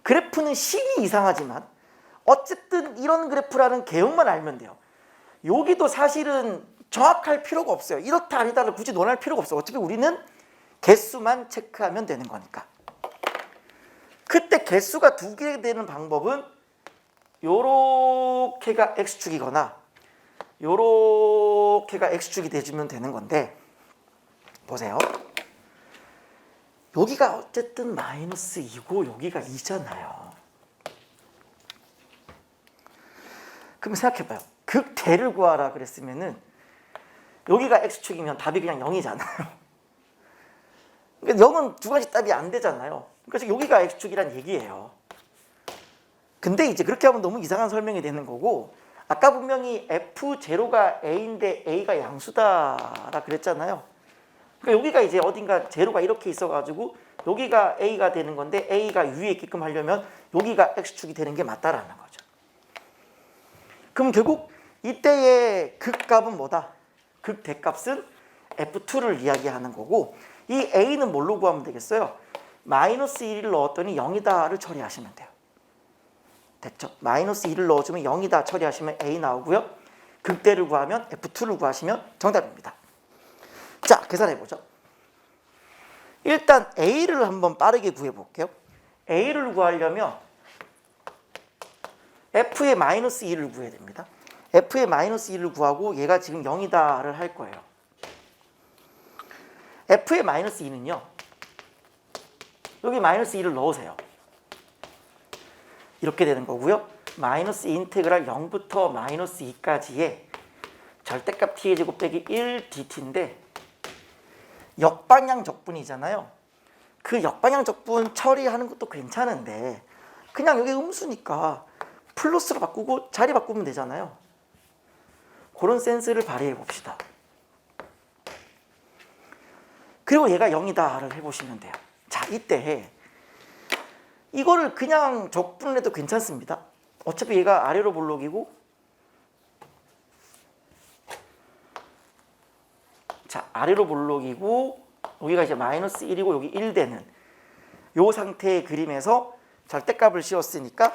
그래프는 식이 이상하지만 어쨌든 이런 그래프라는 개형만 알면 돼요. 여기도 사실은 정확할 필요가 없어요. 이렇다 아니다를 굳이 논할 필요가 없어요. 어차피 우리는 개수만 체크하면 되는 거니까. 그때 개수가 2개 되는 방법은 요렇게가 x축이거나 요렇게가 x축이 돼주면 되는 건데 보세요. 여기가 어쨌든 마이너스 2고 여기가 2잖아요. 그럼 생각해봐요. 극대를 구하라 그랬으면은 여기가 x축이면 답이 그냥 0이잖아요. 그러니까 0은 두 가지 답이 안 되잖아요. 그러니까 여기가 x축이란 얘기예요. 근데 이제 그렇게 하면 너무 이상한 설명이 되는 거고 아까 분명히 f0가 a인데 a가 양수다라 그랬잖아요. 그러니까 여기가 이제 어딘가 제로가 이렇게 있어가지고 여기가 a가 되는 건데 a가 위에 있게끔 하려면 여기가 x축이 되는 게 맞다라는 거죠. 그럼 결국 이때의 극값은 뭐다? 극대값은 f2를 이야기하는 거고 이 a는 뭘로 구하면 되겠어요? 마이너스 1을 넣었더니 0이다를 처리하시면 돼요. 됐죠? 마이너스 1을 넣어주면 0이다 처리하시면 a 나오고요. 극대를 구하면 f2를 구하시면 정답입니다. 자, 계산해보죠. 일단 a를 한번 빠르게 구해볼게요. a를 구하려면 f의 마이너스 2를 구해야 됩니다. f의 마이너스 2를 구하고 얘가 지금 0이다를 할 거예요. f의 마이너스 2는요. 여기 마이너스 2를 넣으세요. 이렇게 되는 거고요. 마이너스 인테그랄 0부터 마이너스 2까지의 절대값 t의 제곱 빼기 1 dt인데 역방향 적분이잖아요. 그 역방향 적분 처리하는 것도 괜찮은데 그냥 여기 음수니까 플러스로 바꾸고 자리 바꾸면 되잖아요. 그런 센스를 발휘해 봅시다. 그리고 얘가 0이다를 해보시면 돼요. 자, 이때 이거를 그냥 적분을 해도 괜찮습니다. 어차피 얘가 아래로 볼록이고, 자, 아래로 볼록이고 여기가 이제 마이너스 1이고 여기 1 되는 요 상태의 그림에서 절대값을 씌웠으니까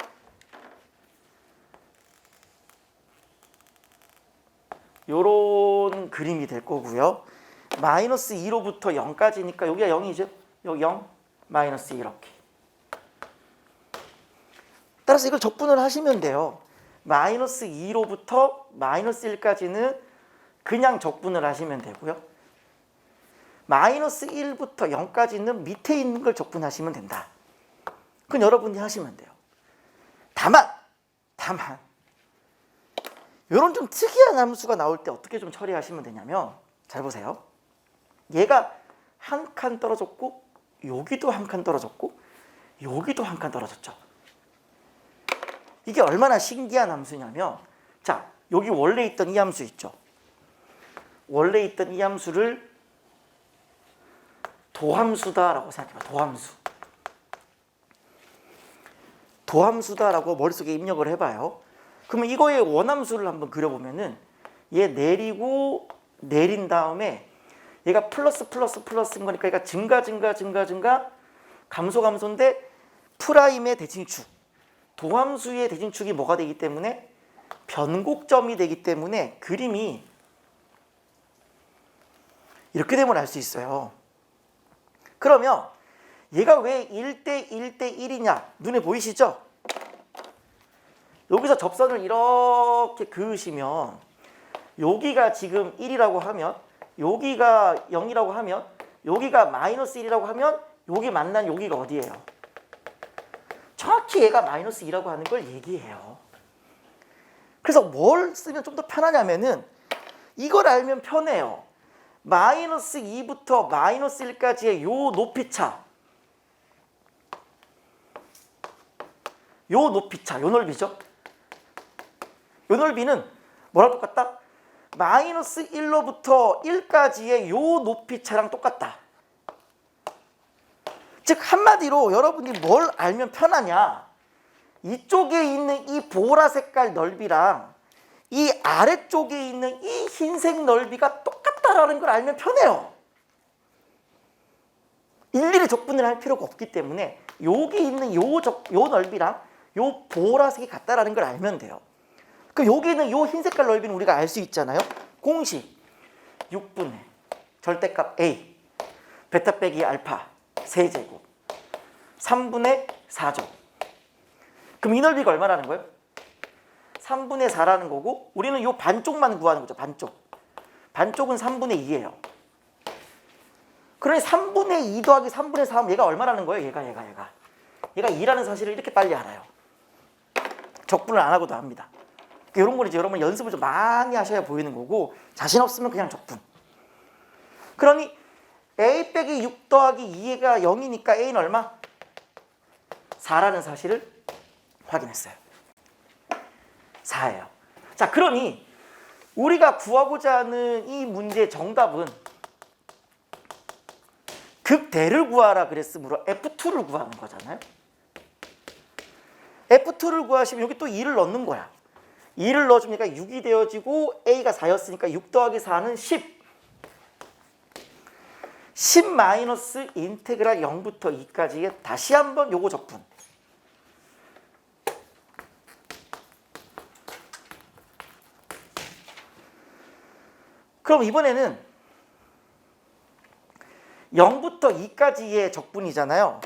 요런 그림이 될 거고요. 마이너스 2로부터 0까지니까 여기가 0이죠. 여기 0, 마이너스 이렇게. 따라서 이걸 적분을 하시면 돼요. 마이너스 2로부터 마이너스 1까지는 그냥 적분을 하시면 되고요. 마이너스 1부터 0까지는 밑에 있는 걸 적분하시면 된다. 그건 여러분이 하시면 돼요. 다만 이런 좀 특이한 함수가 나올 때 어떻게 좀 처리하시면 되냐면, 잘 보세요. 얘가 한 칸 떨어졌고 여기도 한 칸 떨어졌고 여기도 한 칸 떨어졌죠. 이게 얼마나 신기한 함수냐면, 자, 여기 원래 있던 이 함수 있죠. 원래 있던 이 함수를 도함수다라고 생각해봐. 도함수다라고 머릿속에 입력을 해봐요. 그러면 이거의 원함수를 한번 그려보면은 얘 내리고 내린 다음에 얘가 플러스인 거니까 얘가 증가 감소인데 프라임의 대칭축, 도함수의 대칭축이 뭐가 되기 때문에 변곡점이 되기 때문에 그림이 이렇게 되면 알 수 있어요. 그러면 얘가 왜 1대 1대 1이냐? 눈에 보이시죠? 여기서 접선을 이렇게 그으시면 여기가 지금 1이라고 하면, 여기가 0이라고 하면, 여기가 마이너스 1이라고 하면 여기 만난 여기가 어디예요? 정확히 얘가 마이너스 2라고 하는 걸 얘기해요. 그래서 뭘 쓰면 좀 더 편하냐면은 이걸 알면 편해요. 마이너스 2부터 마이너스 1까지의 요 높이차, 요 넓이죠. 요 넓이는 뭐랑 똑같다? 마이너스 1로부터 1까지의 요 높이차랑 똑같다. 즉 한마디로 여러분이 뭘 알면 편하냐, 이쪽에 있는 이 보라 색깔 넓이랑 이 아래쪽에 있는 이 흰색 넓이가 똑같다라는 걸 알면 편해요. 일일이 적분을 할 필요가 없기 때문에 여기 있는 요 넓이랑 요 보라색이 같다라는 걸 알면 돼요. 그 여기 있는 요 흰색깔 넓이는 우리가 알 수 있잖아요. 공식 6분의 절대값 A 베타 빼기 알파 세제곱 3분의 4죠. 그럼 이 넓이가 얼마라는 거예요? 3분의 4라는 거고, 우리는 요 반쪽만 구하는 거죠. 반쪽은 3분의 2예요. 그러니 3분의 2 더하기 3분의 4 하면 얘가 얼마라는 거예요? 얘가 2라는 사실을 이렇게 빨리 알아요. 적분을 안 하고도 합니다. 이런 걸 이제 여러분 연습을 좀 많이 하셔야 보이는 거고, 자신 없으면 그냥 적분. 그러니 A 빼기 6 더하기 2가 0이니까 A는 얼마? 4라는 사실을 확인했어요. 4예요. 자, 그러니 우리가 구하고자 하는 이 문제의 정답은 극대를 구하라 그랬으므로 F2를 구하는 거잖아요. F2를 구하시면 여기 또 2를 넣는 거야. 2를 넣어주니까 6이 되어지고 A가 4였으니까 6 더하기 4는 10. 10 마이너스 인테그랄 0부터 2까지의 다시 한번 요거 적분. 그럼 이번에는 0부터 2까지의 적분이잖아요.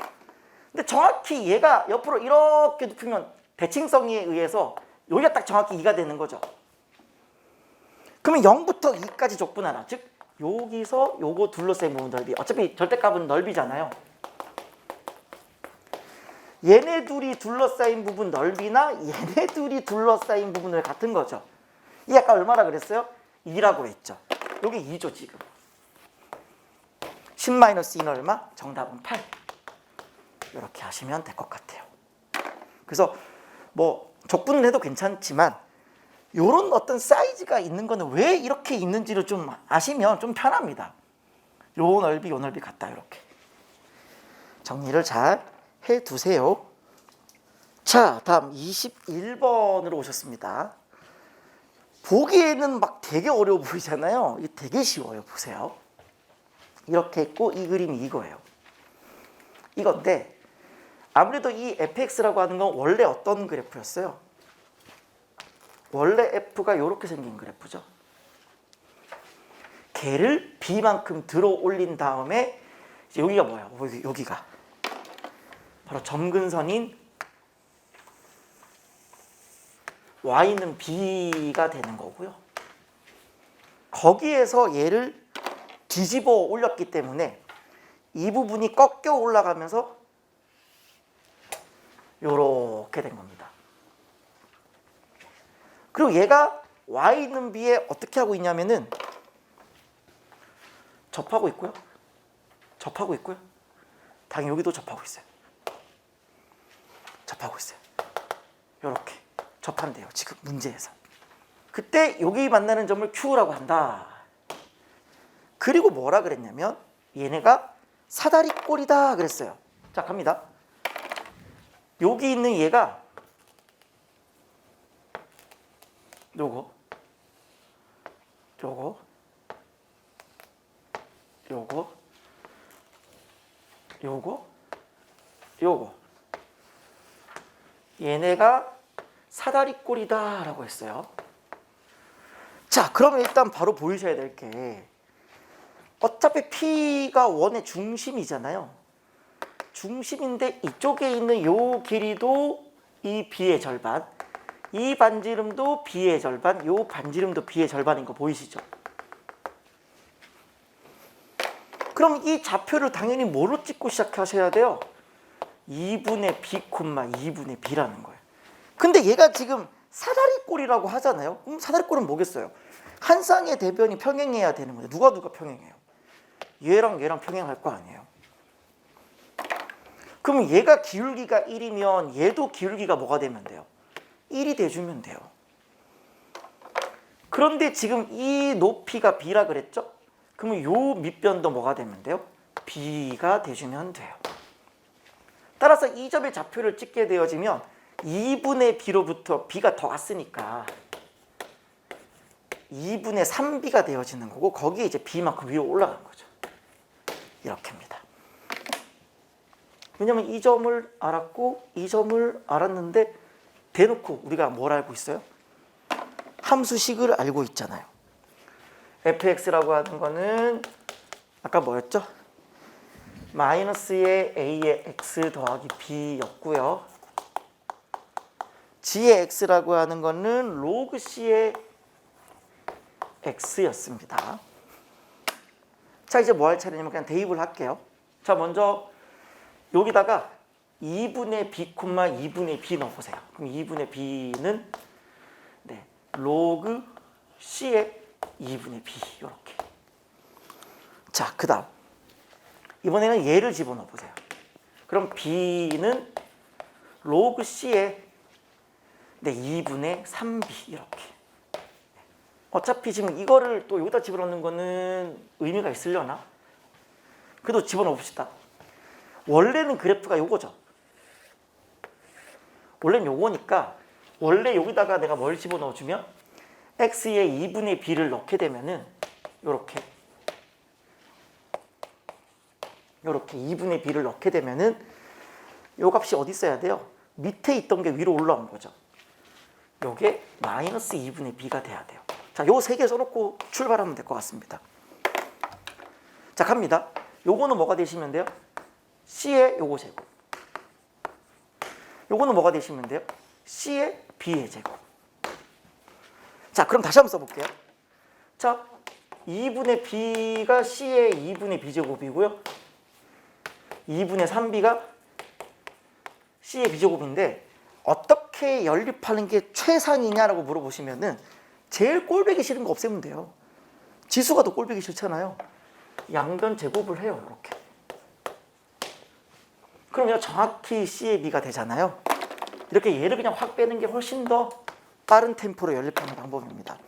근데 정확히 얘가 옆으로 이렇게 눕히면 대칭성에 의해서 여기가 딱 정확히 2가 되는 거죠. 그러면 0부터 2까지 적분하라. 즉 여기서 요거 둘러싸인 부분 넓이, 어차피 절대값은 넓이잖아요. 얘네 둘이 둘러싸인 부분 넓이나 얘네 둘이 둘러싸인 부분을 같은 거죠. 이 아까 얼마나 그랬어요? 2라고 했죠. 여기 2죠 지금. 10-2는 얼마? 정답은 8. 이렇게 하시면 될 것 같아요. 그래서 뭐 적분을 해도 괜찮지만 요런 어떤 사이즈가 있는 거는 왜 이렇게 있는지를 좀 아시면 좀 편합니다. 요 넓이 요 넓이 같다. 이렇게 정리를 잘 해두세요. 자, 다음 21번으로 오셨습니다. 보기에는 막 되게 어려워 보이잖아요. 이게 되게 쉬워요. 보세요. 이렇게 있고 이 그림이 이거예요. 이건데 아무래도 이 fx라고 하는 건 원래 어떤 그래프였어요? 원래 f가 이렇게 생긴 그래프죠. 걔를 b만큼 들어 올린 다음에 이제 여기가 뭐예요? 여기가 바로 점근선인 y는 b가 되는 거고요. 거기에서 얘를 뒤집어 올렸기 때문에 이 부분이 꺾여 올라가면서 요렇게 된 겁니다. 그리고 얘가 y는 b에 어떻게 하고 있냐면은 접하고 있고요. 접하고 있고요. 당연히 여기도 접하고 있어요. 접하고 있어요. 요렇게 접한대요. 지금 문제에서. 그때 여기 만나는 점을 Q라고 한다. 그리고 뭐라 그랬냐면 얘네가 사다리꼴이다 그랬어요. 자, 갑니다. 여기 있는 얘가 요거 얘네가 사다리꼴이다 라고 했어요. 자, 그러면 일단 바로 보이셔야 될 게 어차피 P가 원의 중심이잖아요. 중심인데 이쪽에 있는 요 길이도 이 B의 절반, 이 반지름도 B의 절반, 요 반지름도 B의 절반인 거 보이시죠? 그럼 이 좌표를 당연히 뭐로 찍고 시작하셔야 돼요? 2분의 B, 2분의 B라는 거예요. 근데 얘가 지금 사다리꼴이라고 하잖아요. 그럼 사다리꼴은 뭐겠어요? 한 쌍의 대변이 평행해야 되는 건데 누가 평행해요? 얘랑 얘랑 평행할 거 아니에요. 그럼 얘가 기울기가 1이면 얘도 기울기가 뭐가 되면 돼요? 1이 돼주면 돼요. 그런데 지금 이 높이가 B라 그랬죠? 그러면 요 밑변도 뭐가 되면 돼요? B가 돼주면 돼요. 따라서 이 점의 좌표를 찍게 되어지면 2분의 B로부터 B가 더 왔으니까 2분의 3B가 되어지는 거고 거기에 이제 B만큼 위로 올라간 거죠. 이렇게입니다. 왜냐면 이 점을 알았고 이 점을 알았는데 대놓고 우리가 뭘 알고 있어요? 함수식을 알고 있잖아요. fx라고 하는 거는 아까 뭐였죠? 마이너스의 a의 x 더하기 b였고요. g의 x라고 하는 거는 로그 c의 x였습니다. 자, 이제 뭐 할 차례냐면 그냥 대입을 할게요. 자, 먼저 여기다가 2분의 b, 2분의 b 넣어보세요. 그럼 2분의 b는 로그 c의 2분의 b 이렇게. 자, 그 다음 이번에는 얘를 집어넣어 보세요. 그럼 b는 로그 c의 2분의 3b 이렇게. 어차피 지금 이거를 또 여기다 집어넣는 거는 의미가 있으려나? 그래도 집어넣어 봅시다. 원래는 그래프가 요거죠. 원래는 요거니까 원래 여기다가 내가 뭘 집어넣어 주면 x의 2분의 b를 넣게 되면은 요렇게 2분의 b를 넣게 되면은 요 값이 어디 있어야 돼요? 밑에 있던 게 위로 올라온 거죠. 요게 마이너스 2분의 b가 돼야 돼요. 자, 요 세 개 써놓고 출발하면 될 것 같습니다. 자, 갑니다. 요거는 뭐가 되시면 돼요? c의 요거 제곱. 요거는 뭐가 되시면 돼요? c의 b의 제곱. 자, 그럼 다시 한번 써볼게요. 자, 2분의 b가 c의 2분의 b제곱이고요. 2분의 3b가 c의 b제곱인데 어떻게 연립하는 게 최상이냐라고 물어보시면은 제일 꼴보기 싫은 거 없애면 돼요. 지수가 더 꼴보기 싫잖아요. 양변 제곱을 해요. 이렇게. 그러면 정확히 C의 B가 되잖아요. 이렇게 얘를 그냥 확 빼는 게 훨씬 더 빠른 템포로 연립하는 방법입니다.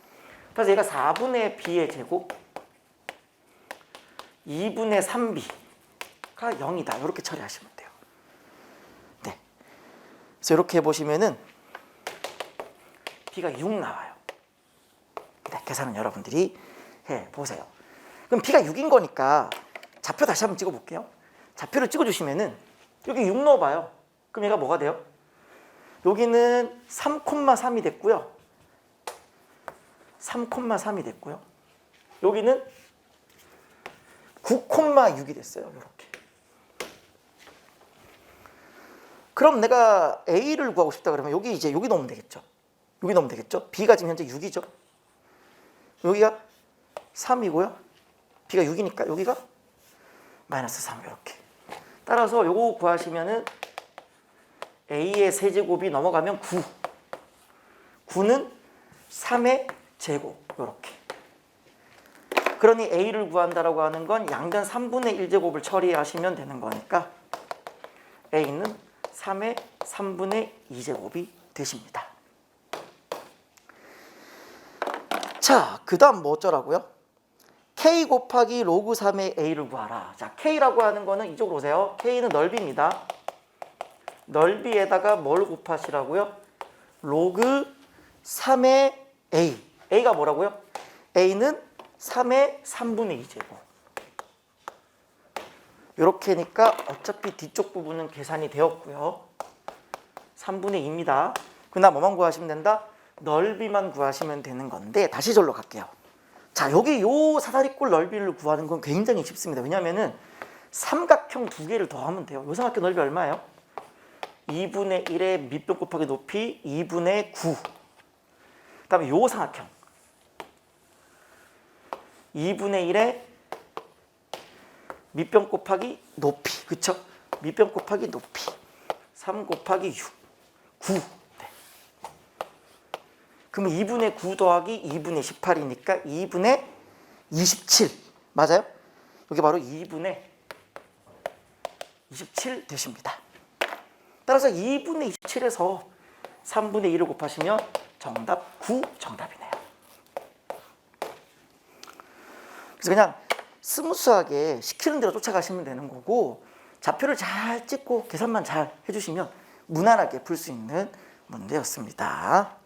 그래서 얘가 4분의 B의 제곱 2분의 3B가 0이다. 이렇게 처리하시면 돼요. 네. 그래서 이렇게 해보시면은 B가 6 나와요. 네, 계산은 여러분들이 해보세요. 그럼 B가 6인 거니까 좌표 다시 한번 찍어볼게요. 좌표를 찍어주시면은 여기 6 넣어봐요. 그럼 얘가 뭐가 돼요? 여기는 3,3이 됐고요. 3,3이 됐고요. 여기는 9,6이 됐어요. 이렇게. 그럼 내가 A를 구하고 싶다 그러면 여기 이제 여기 넣으면 되겠죠. 여기 넣으면 되겠죠. B가 지금 현재 6이죠. 여기가 3이고요. B가 6이니까 여기가 마이너스 3 이렇게. 따라서 요거 구하시면은 A의 세제곱이 넘어가면 9. 9는 3의 제곱 이렇게. 그러니 A를 구한다라고 하는 건 양변 3분의 1제곱을 처리하시면 되는 거니까 A는 3의 3분의 2제곱이 되십니다. 자, 그 다음 뭐 어쩌라고요? K 곱하기 로그 3의 A를 구하라. 자, K라고 하는 거는 이쪽으로 오세요. K는 넓이입니다. 넓이에다가 뭘 곱하시라고요? 로그 3의 A. A가 뭐라고요? A는 3의 3분의 2제곱. 이렇게니까 어차피 뒤쪽 부분은 계산이 되었고요. 3분의 2입니다. 그다음 뭐만 구하시면 된다? 넓이만 구하시면 되는 건데 다시 절로 갈게요. 자, 여기 요 사다리꼴 넓이를 구하는 건 굉장히 쉽습니다. 왜냐면은 삼각형 두 개를 더하면 돼요. 요 삼각형 넓이 얼마예요? 2분의 1의 밑변 곱하기 높이 2분의 9. 그 다음에 요 삼각형 2분의 1의 밑변 곱하기 높이. 그쵸? 밑변 곱하기 높이 3 곱하기 6 9. 네. 그러면 2분의 9 더하기 2분의 18이니까 2분의 27 맞아요? 여기 바로 2분의 27 되십니다. 따라서 2분의 27에서 3분의 1을 곱하시면 정답 9 정답이네요. 그래서 그냥 스무스하게 시키는 대로 쫓아가시면 되는 거고 좌표를 잘 찍고 계산만 잘 해주시면 무난하게 풀 수 있는 문제였습니다.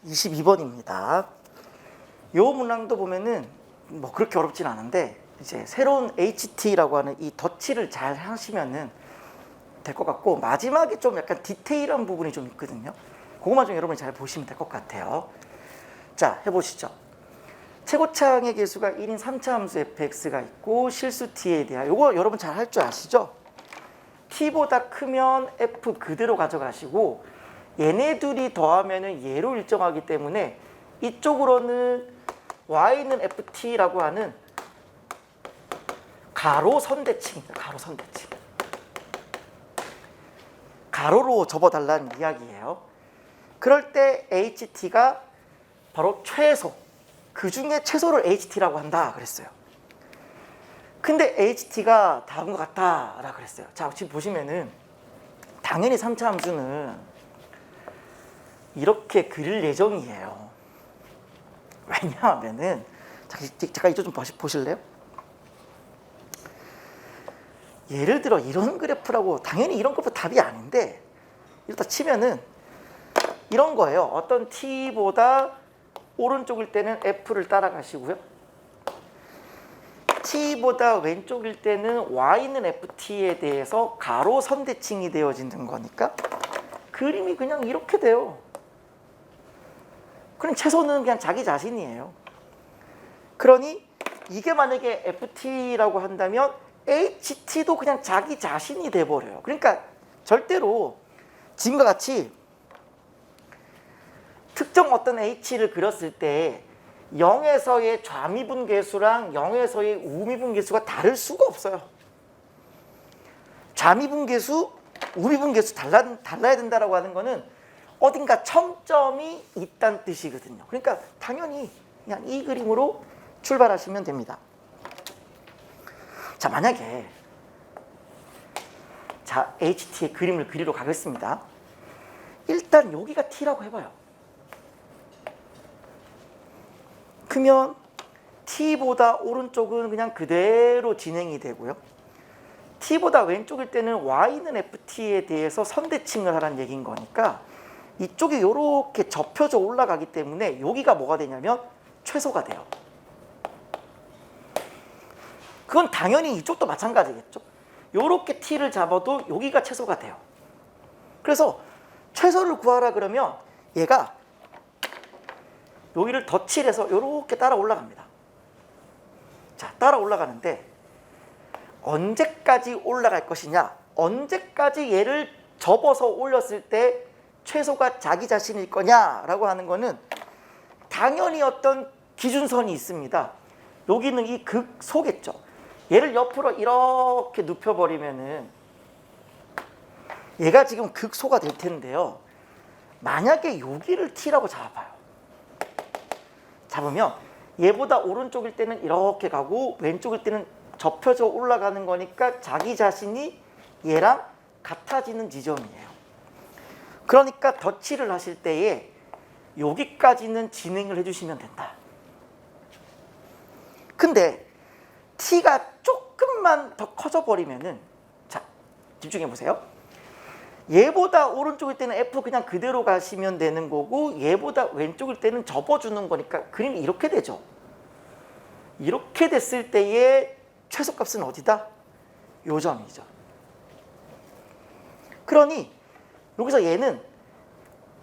22번입니다. 이 문항도 보면은 뭐 그렇게 어렵진 않은데 이제 새로운 HT라고 하는 이 덧칠을 잘 하시면은 될 것 같고 마지막에 좀 약간 디테일한 부분이 좀 있거든요. 그것만 좀 여러분이 잘 보시면 될 것 같아요. 자, 해보시죠. 최고차항의 개수가 1인 3차 함수 fx가 있고 실수 t에 대하여 이거 여러분 잘 할 줄 아시죠? t보다 크면 f 그대로 가져가시고 얘네 둘이 더하면은 얘로 일정하기 때문에 이쪽으로는 y는 ft라고 하는 가로 선대칭입니다. 가로 선대칭. 가로로 접어달라는 이야기예요. 그럴 때 ht가 바로 최소, 그 중에 최소를 ht라고 한다 그랬어요. 근데 ht가 다음과 같다라 그랬어요. 자, 지금 보시면은 당연히 3차 함수는 이렇게 그릴 예정이에요. 왜냐하면은 잠깐 이쪽 좀 보실래요? 예를 들어 이런 그래프라고 당연히 이런 그래프 답이 아닌데 이렇다 치면은 이런 거예요. 어떤 t보다 오른쪽일 때는 f를 따라가시고요. t보다 왼쪽일 때는 y는 ft에 대해서 가로 선대칭이 되어지는 거니까 그림이 그냥 이렇게 돼요. 그럼 최소는 그냥 자기 자신이에요. 그러니 이게 만약에 ft라고 한다면 ht도 그냥 자기 자신이 돼버려요. 그러니까 절대로 지금과 같이 특정 어떤 h를 그렸을 때 0에서의 좌미분계수랑 0에서의 우미분계수가 다를 수가 없어요. 좌미분계수, 우미분계수 달라야 된다라고 하는 거는 어딘가 첨점이 있다는 뜻이거든요. 그러니까 당연히 그냥 이 그림으로 출발하시면 됩니다. 자, 만약에 자, HT의 그림을 그리러 가겠습니다. 일단 여기가 T라고 해봐요. 그러면 T보다 오른쪽은 그냥 그대로 진행이 되고요. T보다 왼쪽일 때는 Y는 FT에 대해서 선대칭을 하라는 얘기인 거니까 이쪽이 이렇게 접혀져 올라가기 때문에 여기가 뭐가 되냐면 최소가 돼요. 그건 당연히 이쪽도 마찬가지겠죠. 이렇게 T를 잡아도 여기가 최소가 돼요. 그래서 최소를 구하라 그러면 얘가 여기를 덧칠해서 이렇게 따라 올라갑니다. 자, 따라 올라가는데 언제까지 올라갈 것이냐, 언제까지 얘를 접어서 올렸을 때 최소가 자기 자신일 거냐라고 하는 거는 당연히 어떤 기준선이 있습니다. 여기는 이 극소겠죠. 얘를 옆으로 이렇게 눕혀버리면은 얘가 지금 극소가 될 텐데요. 만약에 여기를 T라고 잡아봐요. 잡으면 얘보다 오른쪽일 때는 이렇게 가고 왼쪽일 때는 접혀져 올라가는 거니까 자기 자신이 얘랑 같아지는 지점이에요. 그러니까 덧칠을 하실 때에 여기까지는 진행을 해주시면 된다. 근데 T가 조금만 더 커져 버리면은, 자, 집중해 보세요. 얘보다 오른쪽일 때는 F 그냥 그대로 가시면 되는 거고 얘보다 왼쪽일 때는 접어주는 거니까 그림이 이렇게 되죠. 이렇게 됐을 때의 최소값은 어디다? 요 점이죠. 그러니 여기서 얘는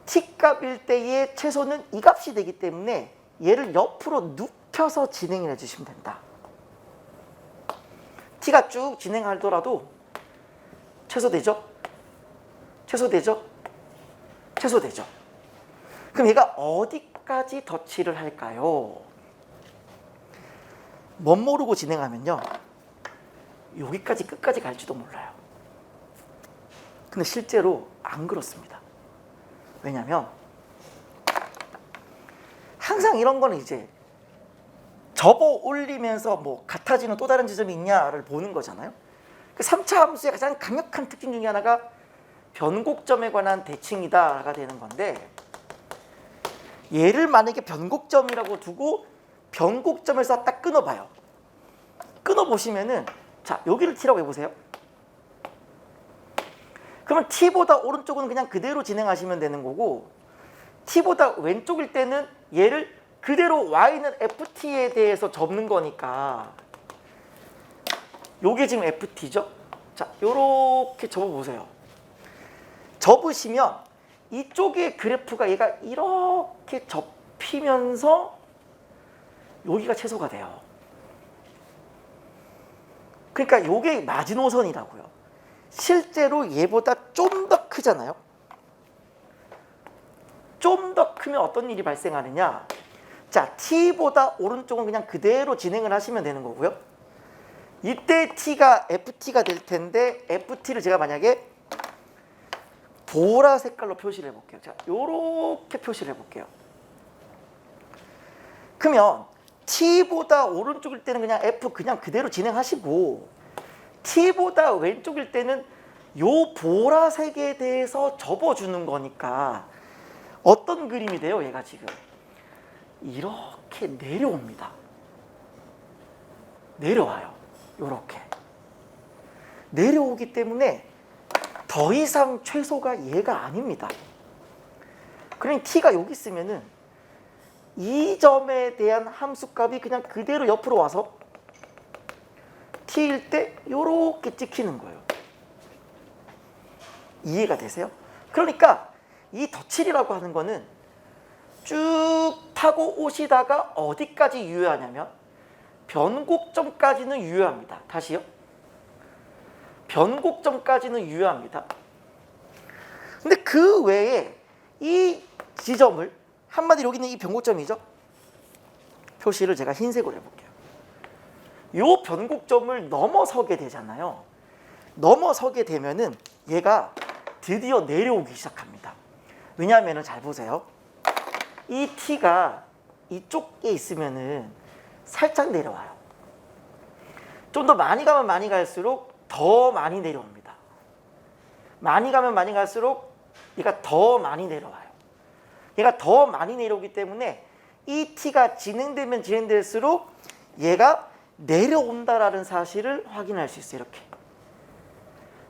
T값일 때의 최소는 이 값이 되기 때문에 얘를 옆으로 눕혀서 진행을 해주시면 된다. T가 쭉 진행하더라도 최소되죠? 최소되죠? 최소되죠? 그럼 얘가 어디까지 덧칠을 할까요? 멋 모르고 진행하면요 여기까지 끝까지 갈지도 몰라요. 근데 실제로 안 그렇습니다. 왜냐면 항상 이런 거는 이제 접어 올리면서 뭐 같아지는 또 다른 지점이 있냐를 보는 거잖아요. 그 3차 함수의 가장 강력한 특징 중에 하나가 변곡점에 관한 대칭이다가 되는 건데, 얘를 만약에 변곡점이라고 두고 변곡점에서 딱 끊어봐요. 끊어보시면은 자, 여기를 T라고 해보세요. 그러면 T보다 오른쪽은 그냥 그대로 진행하시면 되는 거고 T보다 왼쪽일 때는 얘를 그대로 Y는 FT에 대해서 접는 거니까 요게 지금 FT죠. 자, 요렇게 접어보세요. 접으시면 이쪽의 그래프가 얘가 이렇게 접히면서 여기가 최소가 돼요. 그러니까 요게 마지노선이라고요. 실제로 얘보다 좀 더 크잖아요. 좀 더 크면 어떤 일이 발생하느냐. 자, T보다 오른쪽은 그냥 그대로 진행을 하시면 되는 거고요. 이때 T가 FT가 될 텐데 FT를 제가 만약에 보라 색깔로 표시를 해볼게요. 자, 요렇게 표시를 해볼게요. 그러면 T보다 오른쪽일 때는 그냥 F 그냥 그대로 진행하시고 T보다 왼쪽일 때는 요 보라색에 대해서 접어주는 거니까 어떤 그림이 돼요? 얘가 지금 이렇게 내려옵니다. 내려와요. 요렇게 내려오기 때문에 더 이상 최소가 얘가 아닙니다. 그러니 T가 여기 있으면은 이 점에 대한 함수값이 그냥 그대로 옆으로 와서 T일 때 요렇게 찍히는 거예요. 이해가 되세요? 그러니까 이 덧칠이라고 하는 거는 쭉 타고 오시다가 어디까지 유효하냐면 변곡점까지는 유효합니다. 다시요. 변곡점까지는 유효합니다. 근데 그 외에 이 지점을 한마디로 여기는 이 변곡점이죠. 표시를 제가 흰색으로 해볼게요. 이 변곡점을 넘어서게 되잖아요. 넘어서게 되면은 얘가 드디어 내려오기 시작합니다. 왜냐하면 잘 보세요. 이 T가 이쪽에 있으면은 살짝 내려와요. 좀 더 많이 가면 많이 갈수록 더 많이 내려옵니다. 많이 가면 많이 갈수록 얘가 더 많이 내려와요. 얘가 더 많이 내려오기 때문에 이 t가 진행되면 진행될수록 얘가 내려온다라는 사실을 확인할 수 있어요. 이렇게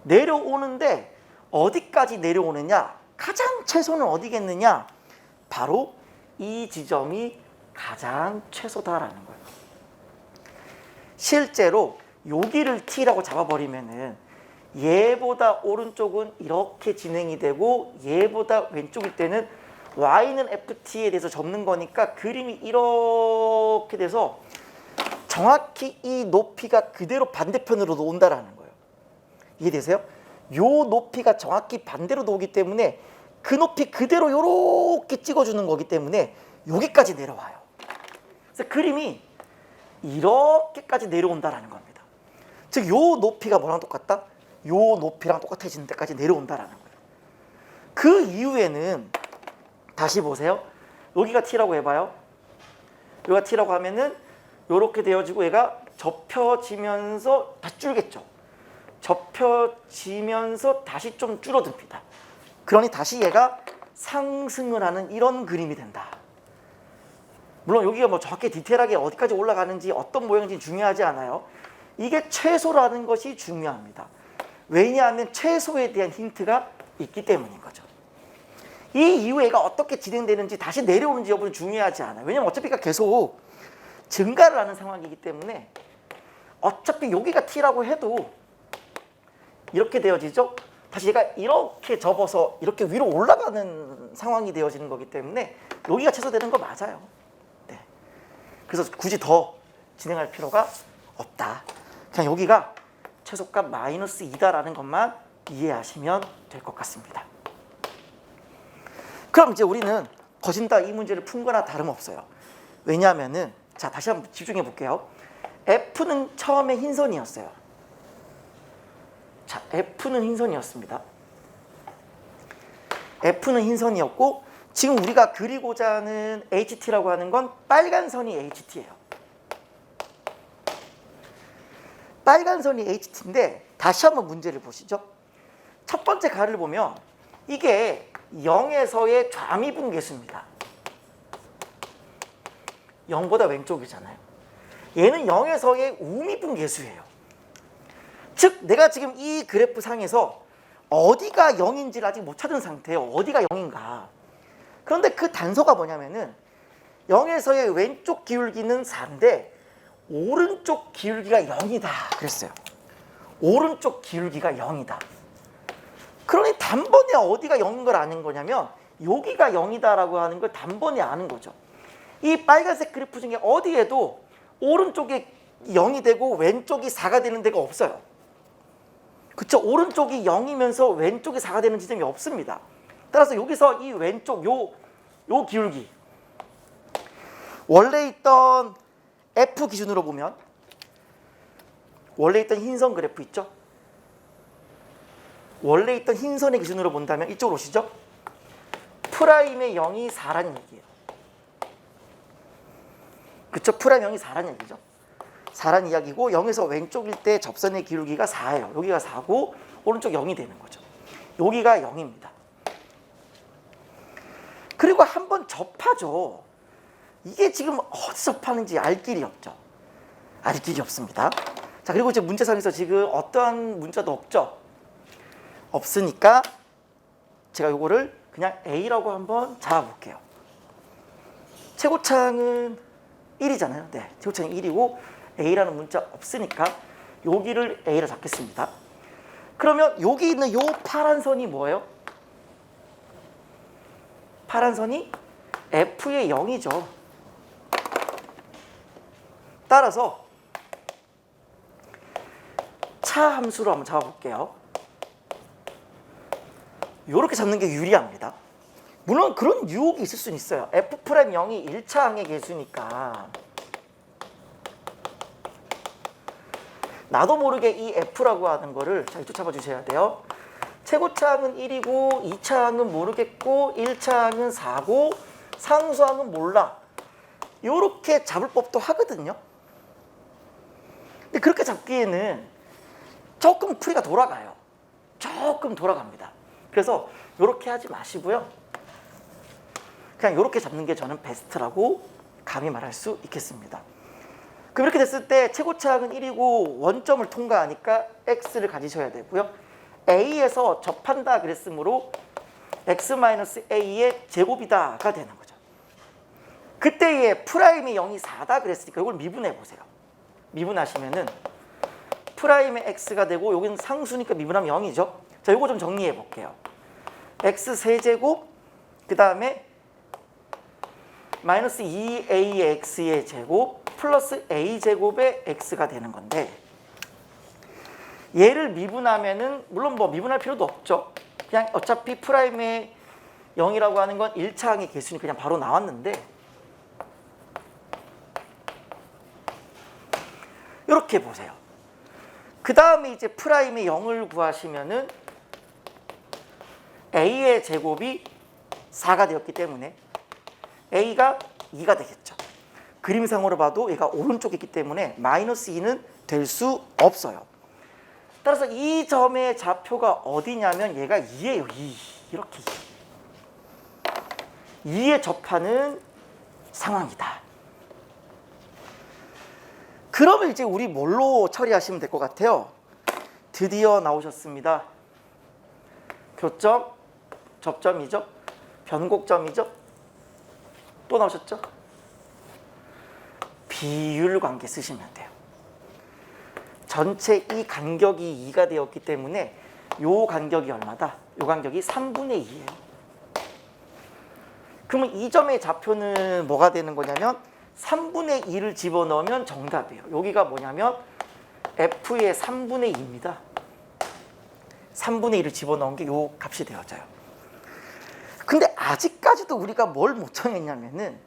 내려오는데 어디까지 내려오느냐, 가장 최소는 어디겠느냐, 바로 이 지점이 가장 최소다라는 거예요. 실제로 여기를 t라고 잡아버리면은 얘보다 오른쪽은 이렇게 진행이 되고 얘보다 왼쪽일 때는 y는 ft에 대해서 접는 거니까 그림이 이렇게 돼서 정확히 이 높이가 그대로 반대편으로 온다라는 거예요. 이해되세요? 요 높이가 정확히 반대로 오기 때문에 그 높이 그대로 이렇게 찍어주는 거기 때문에 여기까지 내려와요. 그래서 그림이 이렇게까지 내려온다라는 겁니다. 즉 요 높이가 뭐랑 똑같다? 요 높이랑 똑같아지는 데까지 내려온다라는 거예요. 그 이후에는 다시 보세요. 여기가 t라고 해봐요. 여기가 t라고 하면은 이렇게 되어지고 얘가 접혀지면서 다시 줄겠죠. 접혀지면서 다시 좀 줄어듭니다. 그러니 다시 얘가 상승을 하는 이런 그림이 된다. 물론 여기가 뭐 정확히 디테일하게 어디까지 올라가는지 어떤 모양인지 중요하지 않아요. 이게 최소라는 것이 중요합니다. 왜냐하면 최소에 대한 힌트가 있기 때문인 거죠. 이 이후에 얘가 어떻게 진행되는지 다시 내려오는지 여부는 중요하지 않아요. 왜냐면 어차피 계속 증가를 하는 상황이기 때문에 어차피 여기가 t라고 해도 이렇게 되어지죠. 다시 얘가 이렇게 접어서 이렇게 위로 올라가는 상황이 되어지는 거기 때문에 여기가 최소되는 거 맞아요. 네. 그래서 굳이 더 진행할 필요가 없다. 그냥 여기가 최소값 -2다라는 것만 이해하시면 될 것 같습니다. 그럼 이제 우리는 거진다 이 문제를 푼 거나 다름없어요. 왜냐하면은 자 다시 한번 집중해 볼게요. F는 처음에 흰선이었어요. 자, F는 흰선이었습니다. F는 흰선이었고 지금 우리가 그리고자 하는 HT라고 하는 건 빨간 선이 HT예요. 빨간 선이 HT인데 다시 한번 문제를 보시죠. 첫 번째 가를 보면 이게 0에서의 좌미분 계수입니다. 0보다 왼쪽이잖아요. 얘는 0에서의 우미분 계수예요. 즉 내가 지금 이 그래프 상에서 어디가 0인지를 아직 못 찾은 상태예요. 어디가 0인가. 그런데 그 단서가 뭐냐면은 0에서의 왼쪽 기울기는 4인데 오른쪽 기울기가 0이다 그랬어요. 오른쪽 기울기가 0이다. 그러니 단번에 어디가 0인 걸 아는 거냐면 여기가 0이다라고 하는 걸 단번에 아는 거죠. 이 빨간색 그래프 중에 어디에도 오른쪽이 0이 되고 왼쪽이 4가 되는 데가 없어요. 그쵸? 오른쪽이 0이면서 왼쪽이 4가 되는 지점이 없습니다. 따라서 여기서 이 왼쪽 요 기울기 원래 있던 F 기준으로 보면 원래 있던 흰선 그래프 있죠? 원래 있던 흰선의 기준으로 본다면 이쪽으로 오시죠? 프라임의 0이 4라는 얘기예요. 그쵸? 프라임 0이 4라는 얘기죠. 4라는 이야기고 0에서 왼쪽일 때 접선의 기울기가 4예요. 여기가 4고 오른쪽 0이 되는 거죠. 여기가 0입니다. 그리고 한번 접하죠. 이게 지금 어디서 접하는지 알 길이 없죠. 알 길이 없습니다. 자, 그리고 이제 문제상에서 지금 어떠한 문자도 없죠. 없으니까 제가 요거를 그냥 A라고 한번 잡아볼게요. 최고창은 1이잖아요. 네, 최고창이 1이고 A라는 문자 없으니까 여기를 A로 잡겠습니다. 그러면 여기 있는 요 파란 선이 뭐예요? 파란 선이 F의 0이죠. 따라서 차 함수로 한번 잡아볼게요. 이렇게 잡는 게 유리합니다. 물론 그런 유혹이 있을 수는 있어요. F'0이 1차항의 개수니까 나도 모르게 이 F라고 하는 거를 잘 쫓아봐 주셔야 돼요. 최고차항은 1이고 2차항은 모르겠고 1차항은 4고 상수항은 몰라. 이렇게 잡을 법도 하거든요. 근데 그렇게 잡기에는 조금 풀이가 돌아가요. 조금 돌아갑니다. 그래서 이렇게 하지 마시고요. 그냥 이렇게 잡는 게 저는 베스트라고 감히 말할 수 있겠습니다. 그럼 이렇게 됐을 때 최고차항은 1이고 원점을 통과하니까 x를 가지셔야 되고요. a에서 접한다 그랬으므로 x-a의 제곱이다가 되는 거죠. 그때의 프라임이 0이 4다 그랬으니까 이걸 미분해 보세요. 미분하시면은 프라임의 x가 되고 여기는 상수니까 미분하면 0이죠. 자, 이거 좀 정리해 볼게요. x 세제곱 그 다음에 마이너스 2ax의 제곱 플러스 a제곱의 x가 되는 건데, 얘를 미분하면은 물론 뭐 미분할 필요도 없죠. 그냥 어차피 프라임의 0이라고 하는 건 1차항의 개수니 그냥 바로 나왔는데, 이렇게 보세요. 그 다음에 이제 프라임의 0을 구하시면은 a의 제곱이 4가 되었기 때문에 a가 2가 되겠죠. 그림상으로 봐도 얘가 오른쪽에 있기 때문에 마이너스 2는 될 수 없어요. 따라서 이 점의 좌표가 어디냐면 얘가 2예요. 2. 이렇게 2에 접하는 상황이다. 그러면 이제 우리 뭘로 처리하시면 될 것 같아요? 드디어 나오셨습니다. 교점, 접점이죠. 변곡점이죠. 또 나오셨죠? 비율 관계 쓰시면 돼요. 전체 이 간격이 2가 되었기 때문에 요 간격이 얼마다? 요 간격이 3분의 2예요. 그러면 이 점의 좌표는 뭐가 되는 거냐면 3분의 2를 집어넣으면 정답이에요. 여기가 뭐냐면 f의 3분의 2입니다. 3분의 2를 집어넣은 게 요 값이 되어져요. 근데 아직까지도 우리가 뭘 못 정했냐면은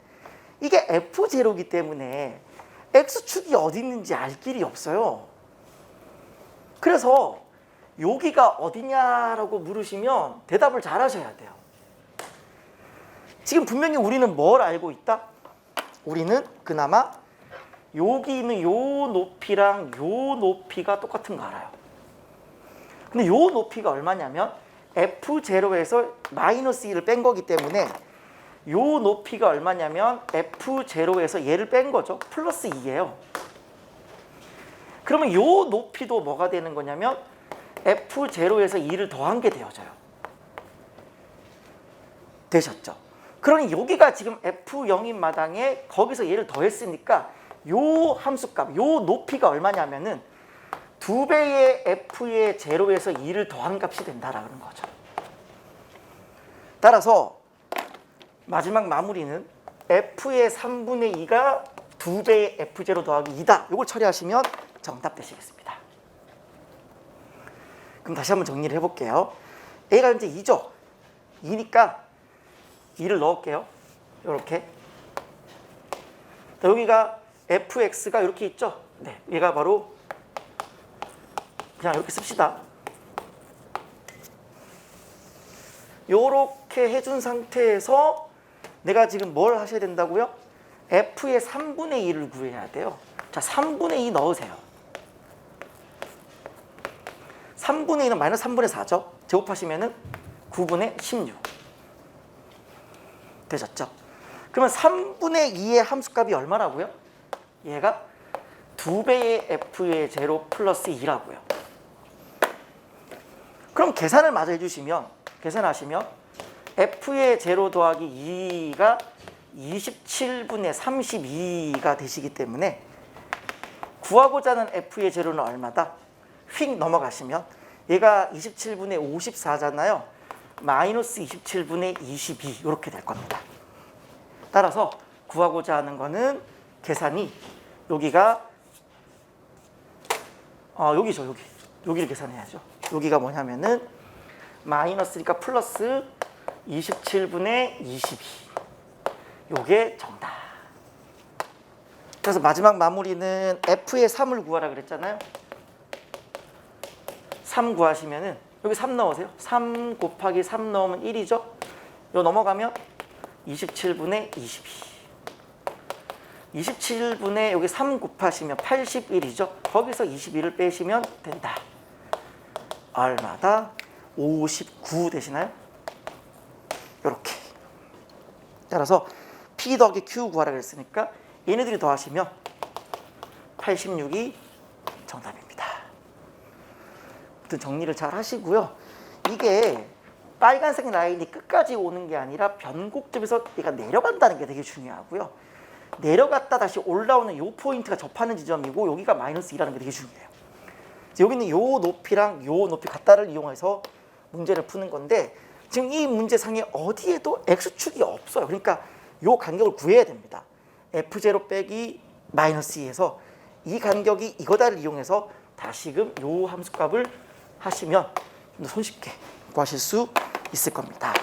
이게 f0이기 때문에 x축이 어디 있는지 알 길이 없어요. 그래서 여기가 어디냐라고 물으시면 대답을 잘 하셔야 돼요. 지금 분명히 우리는 뭘 알고 있다? 우리는 그나마 여기 있는 요 높이랑 요 높이가 똑같은 거 알아요. 근데 요 높이가 얼마냐면 f0에서 마이너스 2를 뺀 거기 때문에 요 높이가 얼마냐면 f0에서 얘를 뺀 거죠. 플러스 2예요. 그러면 요 높이도 뭐가 되는 거냐면 f0에서 2를 더한 게 되어져요. 되셨죠? 그러니 여기가 지금 f0인 마당에 거기서 얘를 더했으니까 요 함수값, 요 높이가 얼마냐면은 2배의 f의 제로에서 2를 더한 값이 된다라는 거죠. 따라서 마지막 마무리는 f의 3분의 2가 2배의 f0 더하기 2다. 이걸 처리하시면 정답 되시겠습니다. 그럼 다시 한번 정리를 해볼게요. a가 이제 2죠. 2니까 2를 넣을게요. 이렇게. 여기가 fx가 이렇게 있죠. 네, 얘가 바로 그냥 이렇게 씁시다. 이렇게 해준 상태에서 내가 지금 뭘 하셔야 된다고요? f의 3분의 2를 구해야 돼요. 자, 3분의 2 넣으세요. 3분의 2는 마이너스 3분의 4죠. 제곱하시면은 9분의 16. 되셨죠? 그러면 3분의 2의 함수값이 얼마라고요? 얘가 2배의 f의 제로 플러스 2라고요. 그럼 계산을 마저 해주시면, 계산하시면 f의 제로 더하기 2가 27분의 32가 되시기 때문에 구하고자 하는 f의 제로는 얼마다? 휙 넘어가시면 얘가 27분의 54잖아요. 마이너스 27분의 22 이렇게 될 겁니다. 따라서 구하고자 하는 거는 계산이 여기가 여기죠. 여기를 계산해야죠. 여기가 뭐냐면은 마이너스니까 플러스 27분의 22. 요게 정답. 그래서 마지막 마무리는 f의 3을 구하라 그랬잖아요. 3 구하시면은 여기 3 넣으세요. 3 곱하기 3 넣으면 1이죠. 요 넘어가면 27분의 22. 27분에 여기 3 곱하시면 81이죠. 거기서 21을 빼시면 된다. 얼마다? 59 되시나요? 이렇게. 따라서 P 더하기 Q 구하라 그랬으니까 얘네들이 더하시면 86이 정답입니다. 아무튼 정리를 잘 하시고요. 이게 빨간색 라인이 끝까지 오는 게 아니라 변곡점에서 얘가 내려간다는 게 되게 중요하고요. 내려갔다 다시 올라오는 요 포인트가 접하는 지점이고 여기가 마이너스 2라는 게 되게 중요해요. 여기는 요 높이랑 요 높이 같다를 이용해서 문제를 푸는 건데 지금 이 문제상에 어디에도 X축이 없어요. 그러니까 요 간격을 구해야 됩니다. F0 빼기 마이너스 2에서 이 간격이 이거다를 이용해서 다시금 요 함수값을 하시면 좀 더 손쉽게 구하실 수 있을 겁니다.